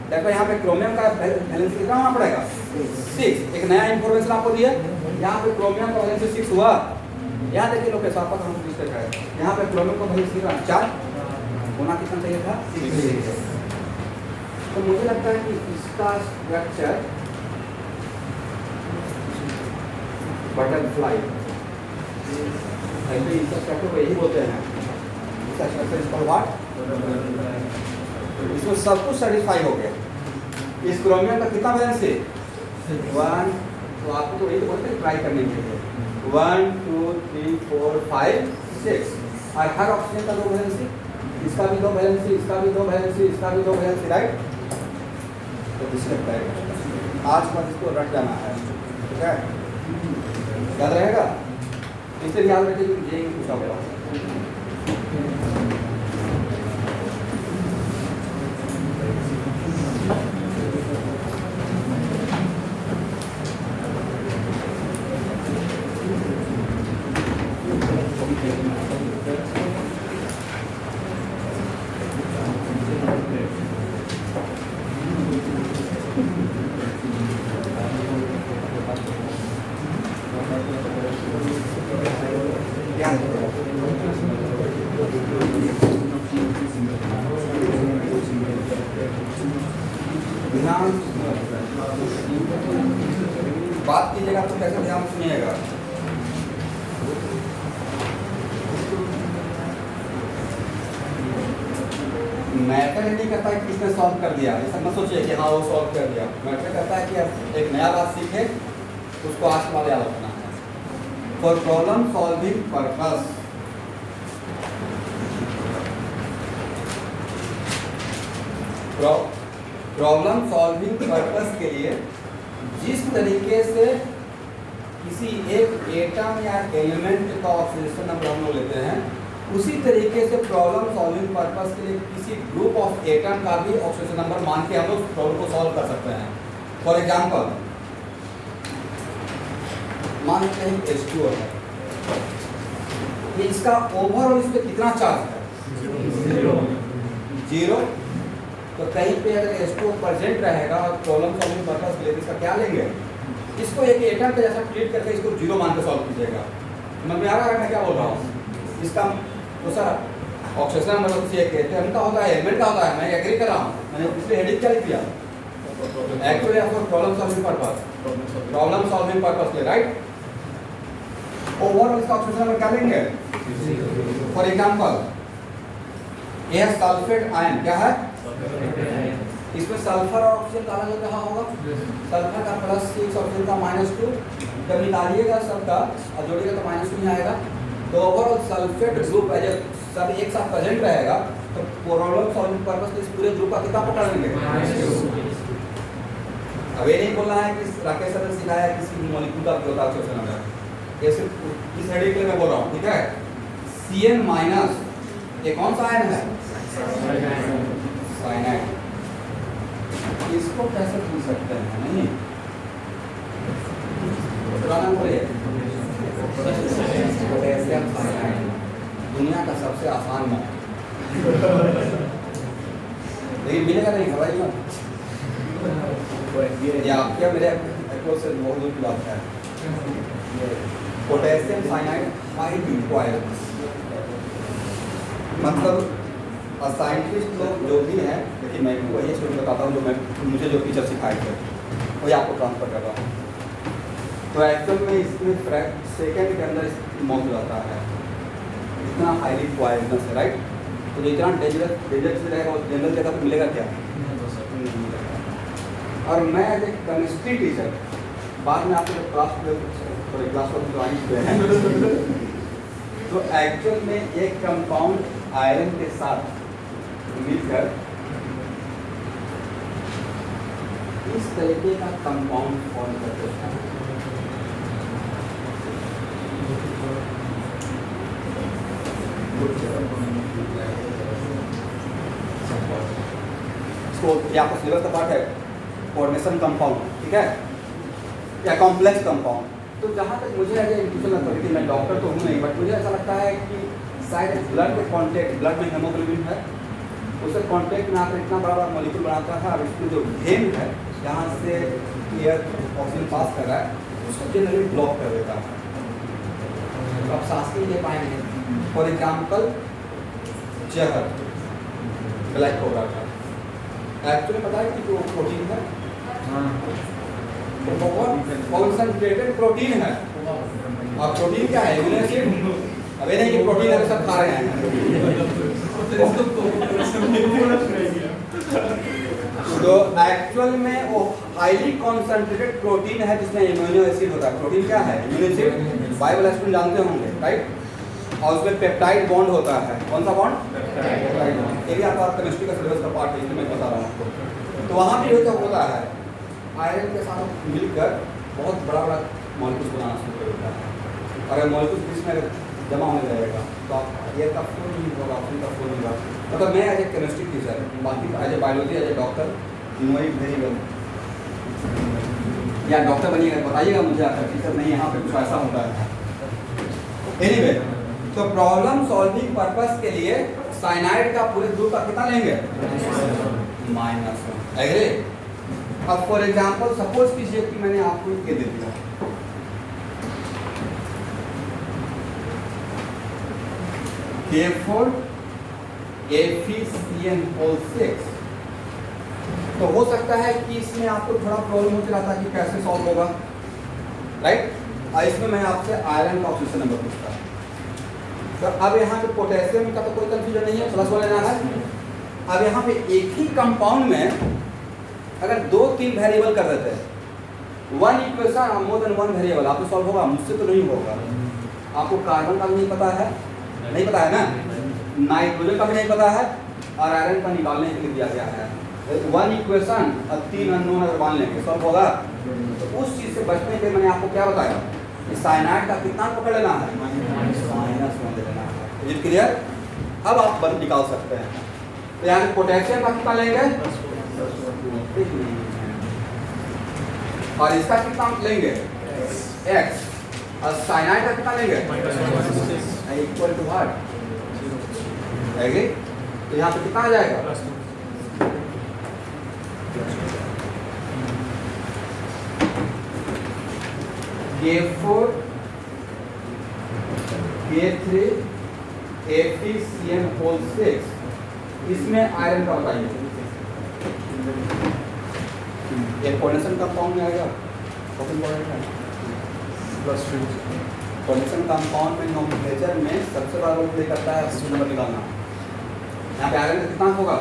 देखो यहाँ पे क्रोमियम का वैलेंसी कितना होना पड़ेगा? 6। एक नया इंफॉर्मेशन आपको दिया, यहाँ पे क्रोमियम का वैलेंसी 6 हुआ। यहाँ देखिए लोग कैसा आपका हम लिस्ट है, यहाँ पे क्रोमियम का वैलेंसी 4 होना कितना चाहिए था? 6। तो मुझे लगता है कि इसका स्ट्रक्चर बटरफ्लाई इसका स्ट्रक्चर यही बोलते हैं। इसका स्ट्रक्चर इस पर व्हाट? इसमें सब कुछ सेटिस्फाई हो गया। इस क्रोमियम का कितना वैलेंसी? 1। तो आपको तो वही तो बोलते हैं ट्राई करने के लिए। 1 2 3 4 5 6 और हर ऑक्सीजन का 2 वैलेंसी, इसका भी 2 वैलेंसी, इसका भी 2 वैलेंसी, इसका भी 2 वैलेंसी, राइट? तो इसलिए आज बाद इसको रट जाना है, ठीक है? याद रहेगा? इसलिए याद रखिए कि ये पूछा होगा। बात कीजिएगा तो कैसे ध्यान सुनिएगा। मैटर नहीं कहता है कि किसने सॉल्व कर दिया, ऐसा मत सोचिए कि हाँ वो सॉल्व कर दिया। मैटर कहता है कि आप एक नया बात सीखे, उसको आज के बाद याद रखना है। For problem solving purpose problem solving purpose के लिए जिस तरीके से किसी एक एटम या एलिमेंट का ऑक्सीडेशन नंबर हम लोग लेते हैं, उसी तरीके से प्रॉब्लम सॉल्विंग पर्पस के लिए किसी ग्रुप ऑफ एटम का भी ऑक्सीडेशन नंबर मान के हम लोग प्रॉब्लम को सॉल्व कर सकते हैं। फॉर एग्जांपल मान लेते हैं H2O है, ये इसका ओवरऑल इस पे कितना चार्ज है? 0। तो कहीं पे अगर H2O प्रेजेंट रहेगा और प्रॉब्लम सॉल्विंग पर्पस के लिए इसका क्या लेंगे? इसको एक एटम के जैसा ट्रीट करके इसको 0 मान के सॉल्व कीजिएगा। समझ में आ रहा है मैं क्या बोल रहा हूँ? इसका तो सर ऑक्सीजन नंबर किसी एक एटम का होता है, एलिमेंट का होता है, मैं एग्री कर रहा हूँ। मैंने इसलिए हेडिंग क्या लिख दिया? Actually for problem solving purpose, problem solving purpose के लिए, राइट? ओवरऑल इसका ऑक्सीजन नंबर क्या लेंगे? फॉर एग्जांपल यह सल्फेट आयन क्या है? इसमें सल्फर और ऑक्सीजन का अलग कहाँ होगा? सल्फर का +6 ऑक्सीजन का -2। जब निकालिएगा सबका और जोड़िएगा तो -2 ही आएगा। तो ओवरऑल सल्फेट ग्रुप है जब सब एक साथ प्रेजेंट रहेगा तो प्रॉब्लम सॉल्विंग पर्पस के इस पूरे ग्रुप का कितना पकड़ लेंगे? अब ये नहीं बोलना है कि राकेश सर ने सिखाया है किसी मॉलिक्यूल का होता है ऑक्सीजन नंबर, ये सिर्फ इस हेडिंग के लिए मैं बोल रहा हूँ, ठीक है? Cn- ये कौन सा आयन है? साइनाइड। इसको कैसे पूछ सकते हैं? नहीं पोटेशियम साइनाइड दुनिया का सबसे आसान नाम, लेकिन मिलेगा नहीं, हवाई मत। ये आपके मेरे अप्रोच से बहुत दूर की बात है। पोटेशियम साइनाइड हाईली रिक्वायर्ड, मतलब साइंटिस्ट लोग जो भी हैं, देखिए मैं वही स्टोरी बताता हूँ जो मुझे जो टीचर सिखाए थे वही आपको ट्रांसफर कर रहा हूँ। तो एक्चुअल में इसमें सेकेंड के अंदर मौत जाता है, इतना हाईली रिक्वायर्डनेस है, राइट? तो इतना डेंजरस रहेगा और जनरल जगह पर मिलेगा क्या? और मैं एज ए केमिस्ट्री टीचर बाद में आपको क्लास तो आई हैं तो एक्चुअल में एक कंपाउंड आयरन के साथ मिलकर इस तरीके का कंपाउंड फॉर्म करते हैं। इसको ये आपको सिलेबस का पार्ट है, कोऑर्डिनेशन कंपाउंड, ठीक है, या कॉम्प्लेक्स कंपाउंड। तो जहाँ तक मुझे एज इंट्यूशन लगता है कि मैं डॉक्टर तो हूँ नहीं, बट मुझे ऐसा लगता है कि शायद ब्लड के कॉन्टेक्ट, ब्लड में हेमोग्लोबिन है, उससे कॉन्टेक्ट में आकर इतना बड़ा बड़ा मॉलिक्यूल बनाता है, और इसमें जो वेन है जहाँ से एयर ऑक्सीजन पास कर रहा है उसको जनरली ब्लॉक कर देता है, तो आप सांस नहीं ले पाएंगे। फॉर एग्जाम्पल जहर, ब्लैक कोबरा का एक्चुअली पता है कि जो प्रोटीन है तो बहुत कॉन्सेंट्रेटेड प्रोटीन है। और प्रोटीन क्या है? Immuno acid. अब ये नहीं कि प्रोटीन है सब खा रहे हैं। तो एक्चुअल में वो हाईली कॉन्सेंट्रेटेड प्रोटीन है जिसमें इम्यूनो एसिड होता है। प्रोटीन क्या है? इम्यूनो एसिड, बायोमोलेक्यूल जानते होंगे, राइट? और उसमें पेप्टाइड बॉन्ड होता है। कौन सा बॉन्ड? Peptide bond. ये भी आपका केमिस्ट्री का सिलेबस का पार्ट है, इसलिए मैं बता रहा हूँ आपको। तो वहाँ भी होता है आयरन के साथ मिलकर बहुत बड़ा बड़ा मॉलिक्यूल्स बनाना शुरू कर देता है। और अगर मॉलिक्यूल्स बीच में अगर जमा होने जाएगा तो आप एयर का फ्लो नहीं होगा, ऑक्सीजन का फ्लो नहीं होगा। मतलब मैं एज ए केमिस्ट्री टीचर, बाकी as a biology, as a doctor, know it very well. या डॉक्टर बनिएगा बताइएगा मुझे आकर, टीचर नहीं यहाँ पे कुछ ऐसा होता है। एनीवे, तो प्रॉब्लम सॉल्विंग पर्पस के लिए साइनाइड का पूरे ग्रुप का कितना लेंगे? -1। एग्री? अब फॉर एग्जाम्पल सपोज कीजिए कि मैंने आपको ये दे दिया, K4 FeCN6। तो हो सकता है कि इसमें आपको थोड़ा प्रॉब्लम होती रहता है कि कैसे सॉल्व होगा, राइट? और इसमें मैं आपसे आयरन का ऑक्सीजन नंबर पूछता हूँ। तो अब यहाँ पे पोटेशियम का तो कोई कंफ्यूजन नहीं है, प्लस वाला लेना है। अब यहाँ पे एक ही कंपाउंड में अगर 2-3 वेरिएबल कर देते हैं, one equation more than one variable, आपको सॉल्व होगा? मुझसे तो नहीं होगा। आपको कार्बन का भी नहीं पता है, नहीं पता है ना, नाइट्रोजन का भी नहीं पता है, और आयरन का निकालने के लिए दिया गया है। वन इक्वेशन और 3 अननोन अगर मान लेंगे, सॉल्व होगा? तो उस चीज़ से बचने के मैंने आपको क्या बताया कि साइनाइड का कितना पकड़ लेना है? -1 लेना है। Is clear? अब आप बन निकाल सकते हैं। तो यहाँ पोटेशियम का कितना लेंगे? और इसका कितना लेंगे? X। और साइनाइड का कितना लेंगे? Equal to what? एग्री? तो यहाँ पे कितना आ जाएगा? K4 K3 FeCN6। इसमें आयरन का बताइए, एक कोऑर्डिनेशन कंपाउंड में आएगा, कोऑर्डिनेशन कंपाउंड में नोमेनक्लेचर में सबसे बड़ा रोल प्ले करता है ऑक्सीजन नंबर निकालना। यहाँ पे आयरन का कितना होगा?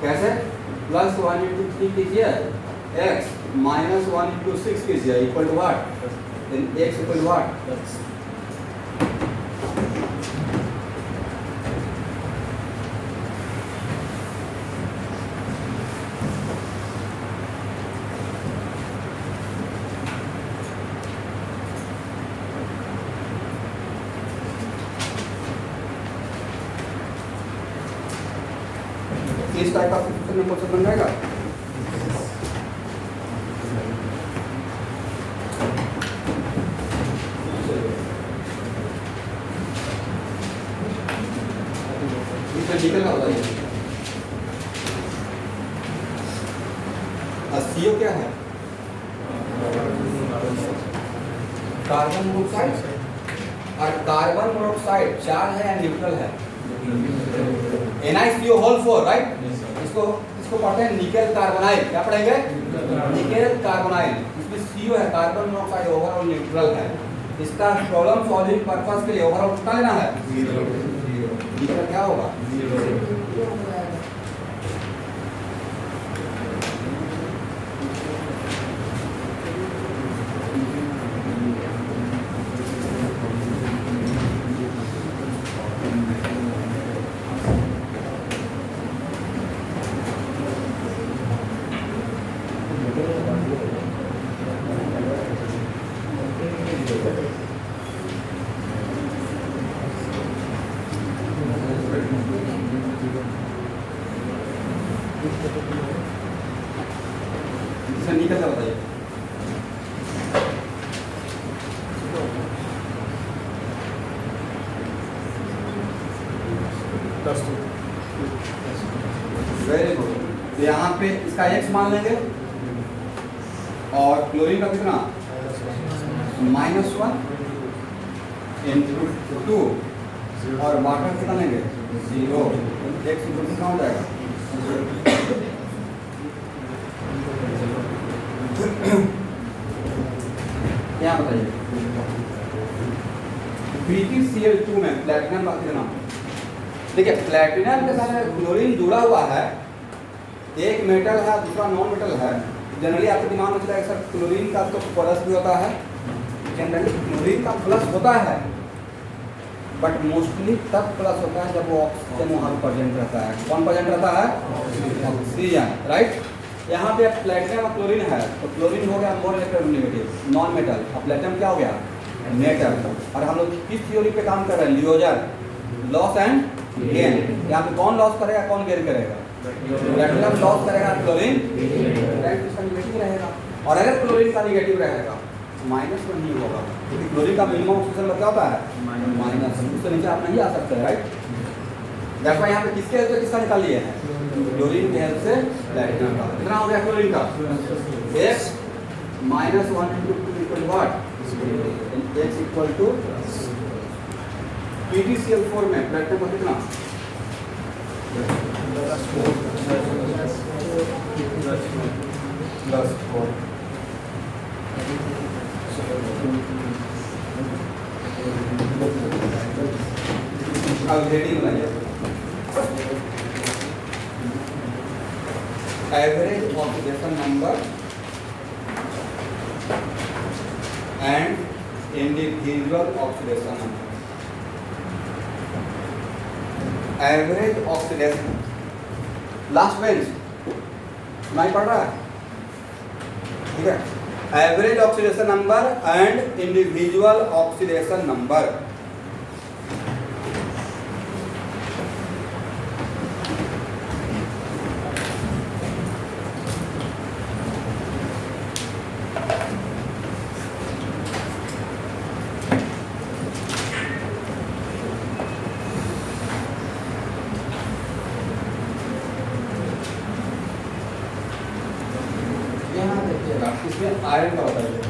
कैसे? +1 × 3 कीजिए, x -1 × 6 कीजिए, equal to what? Then x equal to what? इस टाइप का सिस्टम में क्वेश्चन बन जाएगा। CO क्या है? Carbon monoxide. और कार्बन मोनोऑक्साइड चार्ज है या न्यूट्रल है? NiCO4, right? इसको पढ़ते हैं निकेल कार्बोनाइल। क्या पढ़ेंगे? Nickel carbonyl. इसमें CO है, कार्बन मोनोऑक्साइड ओवरऑल न्यूट्रल है। इसका प्रॉब्लम सॉल्विंग पर्पस के लिए ओवरऑल कितना लेना है? 0। निकेल क्या होगा? 0। केमिकल का बताइए। Very good. तो यहाँ पे इसका x मान लेंगे और क्लोरीन का कितना -1 इंटू 2 और वाटर कितना लेंगे 0। x इंटू कितना हो जाएगा क्या बताइए। PtCl2 में प्लेटिनम का कितना, देखिए प्लेटिनम के साथ क्लोरीन जुड़ा हुआ है, एक मेटल है दूसरा नॉन मेटल है। जनरली आपके दिमाग में चला सर क्लोरीन का तो प्लस भी होता है, जनरली क्लोरीन का प्लस होता है बट मोस्टली तब प्लस होता है जब वो ऑक्सीजन वहाँ प्रेजेंट रहता है। कौन प्रेजेंट रहता है, ऑक्सीजन, राइट। यहाँ पे प्लेटिनम और क्लोरीन है तो क्लोरीन हो गया मोर इलेक्ट्रोनेगेटिव नॉन मेटल, और प्लेटिनम क्या हो गया मेटल। और हम लोग किस थ्योरी पे काम कर रहे हैं, लियोजर लॉस एंड गेन। यहाँ पे कौन लॉस करेगा कौन गेन करेगा, प्लेटिनम लॉस करेगा, क्लोरीन नेगेटिव रहेगा। और अगर क्लोरीन का नेगेटिव रहेगा माइनस तो नहीं होगा क्योंकि क्लोरीन का मिनिमम ऑक्सीजन क्या होता है माइनस, उससे नीचे आप नहीं आ सकते, राइट। देखो यहाँ पे किसके हेल्प से किसका निकाल लिए हैं, क्लोरीन की हेल्प से प्लेटिनम का। कितना हो गया क्लोरीन का, x -1 into 2 equal what, x equal to PtCl4 में प्लेटिनम का कितना +4। अब हेडिंग बनाइए, average oxidation number and individual oxidation number. Average oxidation, last bench नहीं पढ़ रहा है, ठीक है। Average oxidation number and individual oxidation number. इसमें आयरन का बताइए,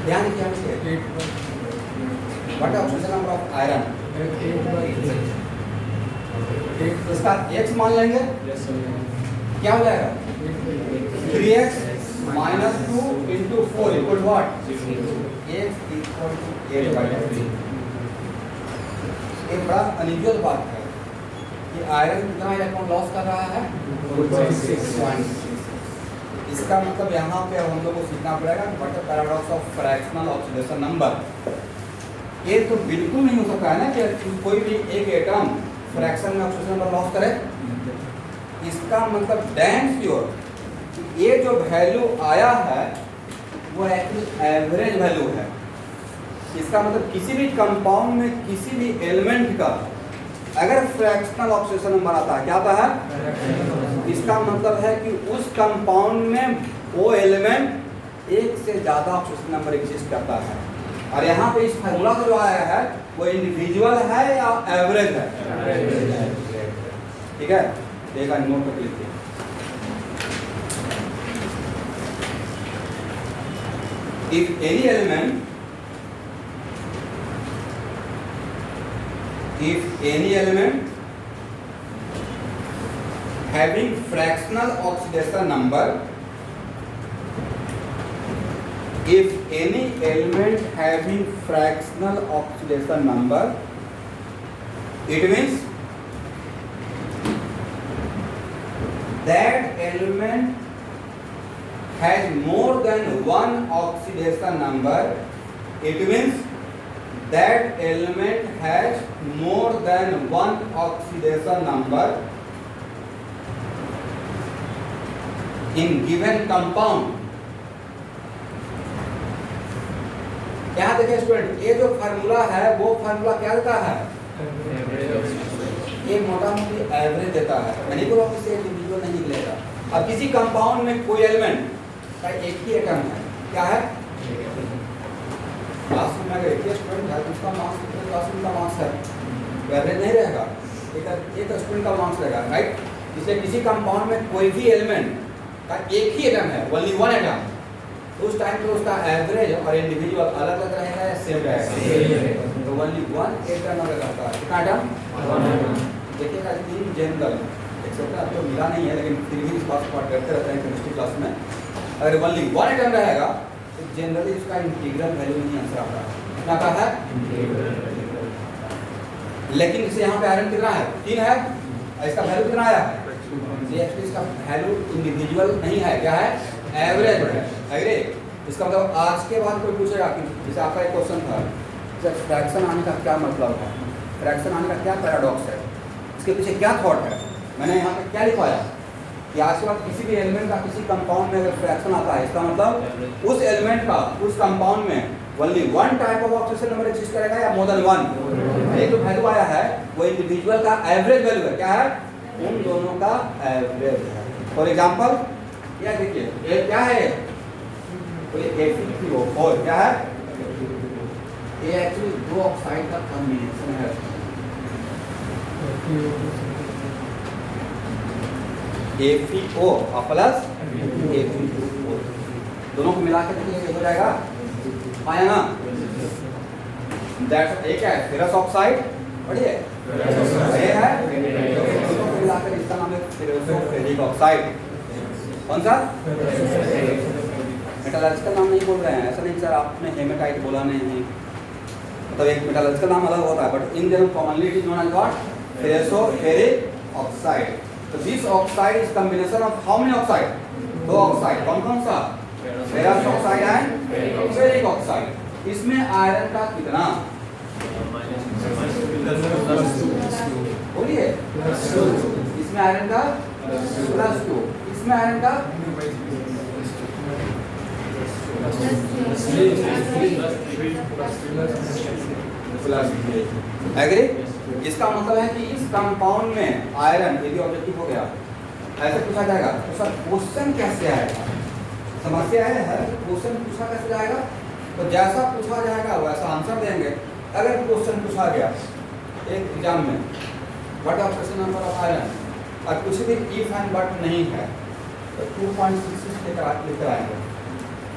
ध्यान दीजिए what oxygen number of iron, इसका x मान लेंगे क्या हो जाएगा 3x -2 into 4 equal what, x equal to 8/3। एक बड़ा अनयूजुअल बात है कि आयरन कितना इलेक्ट्रॉन लॉस कर रहा है 6.6। इसका मतलब यहाँ पे हम लोग को सीखना पड़ेगा what the paradox of fractional oxidation number. ये तो बिल्कुल नहीं हो सकता है ना कि कोई भी एक एटम फ्रैक्शन में ऑक्सीडेशन नंबर लॉस करे। इसका मतलब डैम श्योर ये जो वैल्यू आया है वो एक्चुअली एवरेज वैल्यू है। इसका मतलब किसी भी कंपाउंड में किसी भी एलिमेंट का अगर फ्रैक्शनल ऑक्सीडेशन नंबर आता है, क्या आता है, इसका मतलब है कि उस कंपाउंड में वो एलिमेंट एक से ज़्यादा ऑक्सीडेशन नंबर एग्जिस्ट करता है। और यहाँ पे इस फार्मूला का जो आया है वो इंडिविजुअल है या एवरेज है, ठीक है। देखा नोट पर क्लिक किया। If any element having fractional oxidation number, if any element having fractional oxidation number, it means that element has more than one oxidation number. It means that element has more than one oxidation number in given compound. यहाँ देखिए student, ये जो formula है वो formula क्या देता है, ये मोटा मोटी एवरेज देता है, मैंने बोला इससे इंडिविजुअल नहीं निकलेगा। अब किसी कंपाउंड में कोई एलिमेंट का एक ही एटम है, क्या है? क्लास में अगर एक स्टूडेंट है तो उसका मार्क्स क्लासरूम का मार्क्स है, एवरेज नहीं रहेगा, एक स्टूडेंट का मार्क्स रहेगा, राइट। इसलिए किसी कंपाउंड में कोई भी एलिमेंट का एक ही एटम है, ओनली वन एटम, उस टाइम पे उसका एवरेज और इंडिविजुअल अलग अलग रहेगा या सेम रहेगा? तो ओनली वन एटम अगर रहता है, कितना एटम? देखिएगा तीन जनरल एक्सेप्ट आपको मिला नहीं है, लेकिन फिर भी इस बात को करते रहते हैं केमिस्ट्री क्लास में। अगर ओनली वन एटम रहेगा तो जनरली उसका इंटीग्रल वैल्यू नहीं आंसर आता है, क्या आता है? लेकिन इसे यहाँ पे आयरन कितना है? 3 है, इसका वैल्यू कितना आया है? इसका वैल्यू इंडिविजुअल नहीं है, क्या है? एवरेज है। अरे इसका मतलब आज के बाद कोई पूछेगा कि जैसे आपका एक क्वेश्चन था, जब फ्रैक्शन आने का क्या मतलब है, फ्रैक्शन आने का क्या पैराडॉक्स है, इसके पीछे क्या थॉट है, मैंने यहाँ पे क्या लिखवाया कि आज के बाद किसी भी एलिमेंट का किसी कंपाउंड में अगर फ्रैक्शन आता है, इसका मतलब उस एलिमेंट का उस कंपाउंड में only one type of oxygen number exist करेगा या मोर देन वन। ये जो वैल्यू आया है वो इंडिविजुअल का एवरेज वैल्यू है, क्या है? उन दोनों का एवरेज है। फॉर एग्जांपल ये देखिए, ये क्या है? तो ये Fe3O4 क्या है? ये एक्चुअली दो ऑक्साइड का कॉम्बिनेशन है। FeO प्लस Fe2O, दोनों को मिलाकर देखिए हो जाएगा, आया ना? दैट्स एक है फेरस ऑक्साइड और ये है, दोनों को मिलाकर इसका नाम है फेरिक ऑक्साइड। कौन सा? मेटलर्जिकल नाम नहीं बोल रहे हैं, ऐसा नहीं सर आपने हेमेटाइट बोला नहीं, मतलब एक मेटलर्जिकल नाम अलग होता है, but in general commonly it is known as what? Ferric oxide. तो this oxide is combination of how many oxide? दो ऑक्साइड, कौन कौन सा? Ferrous oxide and ferric oxide. इसमें आयरन का कितना? बोलिए। इसमें आयरन का +2, इसमें आयरन का एग्री। इसका मतलब है कि इस कंपाउंड में आयरन यदि ऑब्जेक्टिव हो गया, ऐसे पूछा जाएगा तो सर क्वेश्चन कैसे आएगा? समस्या है क्वेश्चन पूछा कैसे जाएगा? तो जैसा पूछा जाएगा वैसा आंसर देंगे। अगर क्वेश्चन पूछा गया एक एग्जाम में what of question number of iron और कुछ भी इफ एंड बट नहीं है तो 2.66 लेकर आएंगे।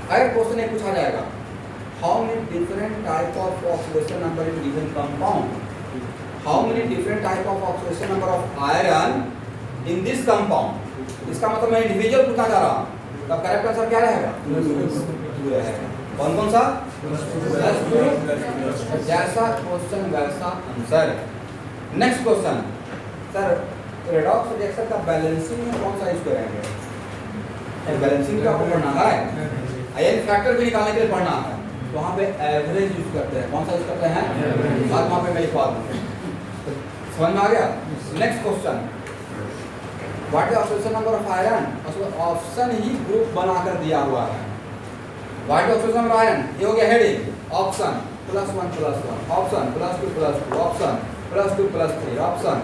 अगर क्वेश्चन ये पूछा जाएगा how many different type of oxidation number in given compound, how many different type of oxidation number of iron in this compound, इसका मतलब मैं इंडिविजुअल पूछा जा रहा हूँ, तब करेक्ट आंसर क्या रहेगा? 2 रहेगा। कौन कौन सा? +2। जैसा क्वेश्चन वैसा answer. Next question, sir redox reaction का बैलेंसिंग में कौन सा यूज करेंगे? बैलेंसिंग का पढ़ना है, आयन फैक्टर भी निकालने के लिए पढ़ना है, तो वहाँ पे एवरेज यूज करते हैं। कौन सा यूज करते हैं? बात वहाँ पे मैं लिखवा दूँ, समझ में आ गया? Next question, what is oxidation number of iron? Option he group बनाकर दिया हुआ है। What is oxidation number iron? ये हो गया heading, option +1+1, option +2+2, option +2+3, option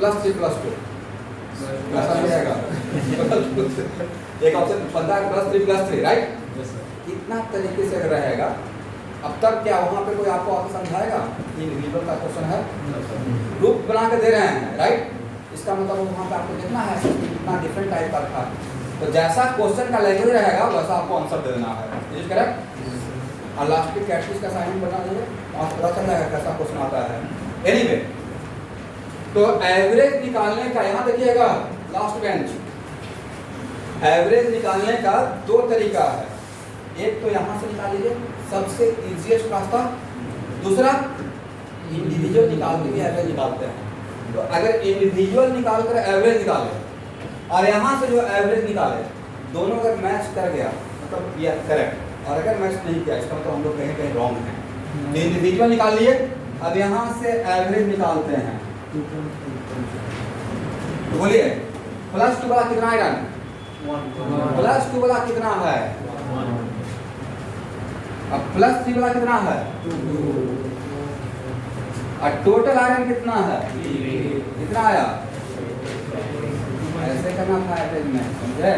+3+2, ऐसा नहीं आएगा। एक ऑप्शन बनता है +3+3, राइट? इतना तरीके से अगर रहेगा, अब तक क्या वहाँ पे कोई आपको आके समझाएगा कि इंडिविजुअल का क्वेश्चन है, ग्रुप बना के दे रहे हैं, राइट? इसका मतलब वहाँ पे आपको देखना है कितना डिफरेंट टाइप का था, तो जैसा क्वेश्चन का लैंग्वेज रहेगा वैसा आपको आंसर दे देना है, इज करेक्ट? और लास्ट में कैटलिस्ट का असाइनमेंट बना दीजिए, वहाँ पता चल जाएगा कैसा क्वेश्चन आता है। एनीवे, तो एवरेज निकालने का यहाँ देखिएगा लास्ट बेंच, एवरेज निकालने का 2 तरीका है। एक तो यहाँ से निकाल लीजिए, सबसे इजीएस्ट रास्ता, दूसरा इंडिविजुअल निकाल के भी एवरेज निकालते हैं। तो अगर इंडिविजुअल निकाल कर एवरेज निकाले और यहाँ से जो एवरेज निकाले, दोनों अगर मैच कर गया मतलब ये करेक्ट, और अगर मैच नहीं किया इसका मतलब हम लोग कहीं कहीं रॉन्ग हैं। इंडिविजुअल निकाल लिए, अब यहाँ से एवरेज निकालते हैं, तो बोलिए +2 वाला कितना आयरन? +2 वाला कितना है? अब +3 वाला कितना है? और टोटल आयरन कितना है, कितना आया, ऐसे करना था एवरेज में, समझे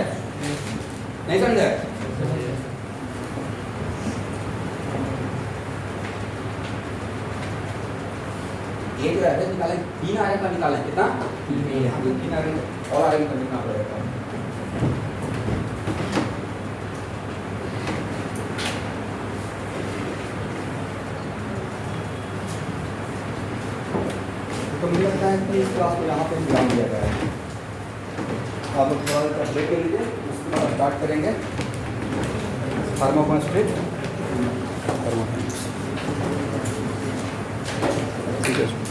नहीं समझे? ये जो एवरेज निकाले 3 आयरन का निकाले, कितना 3 आयरन और आयरन का कितना पड़ेगा, तो मुझे लगता है कि इस क्लास को यहाँ पे विराम दिया गया है। आप लोग थोड़ा सा ब्रेक ले लीजिए, उसके बाद स्टार्ट करेंगे थर्मोकॉन्स्टेंट। ठीक है।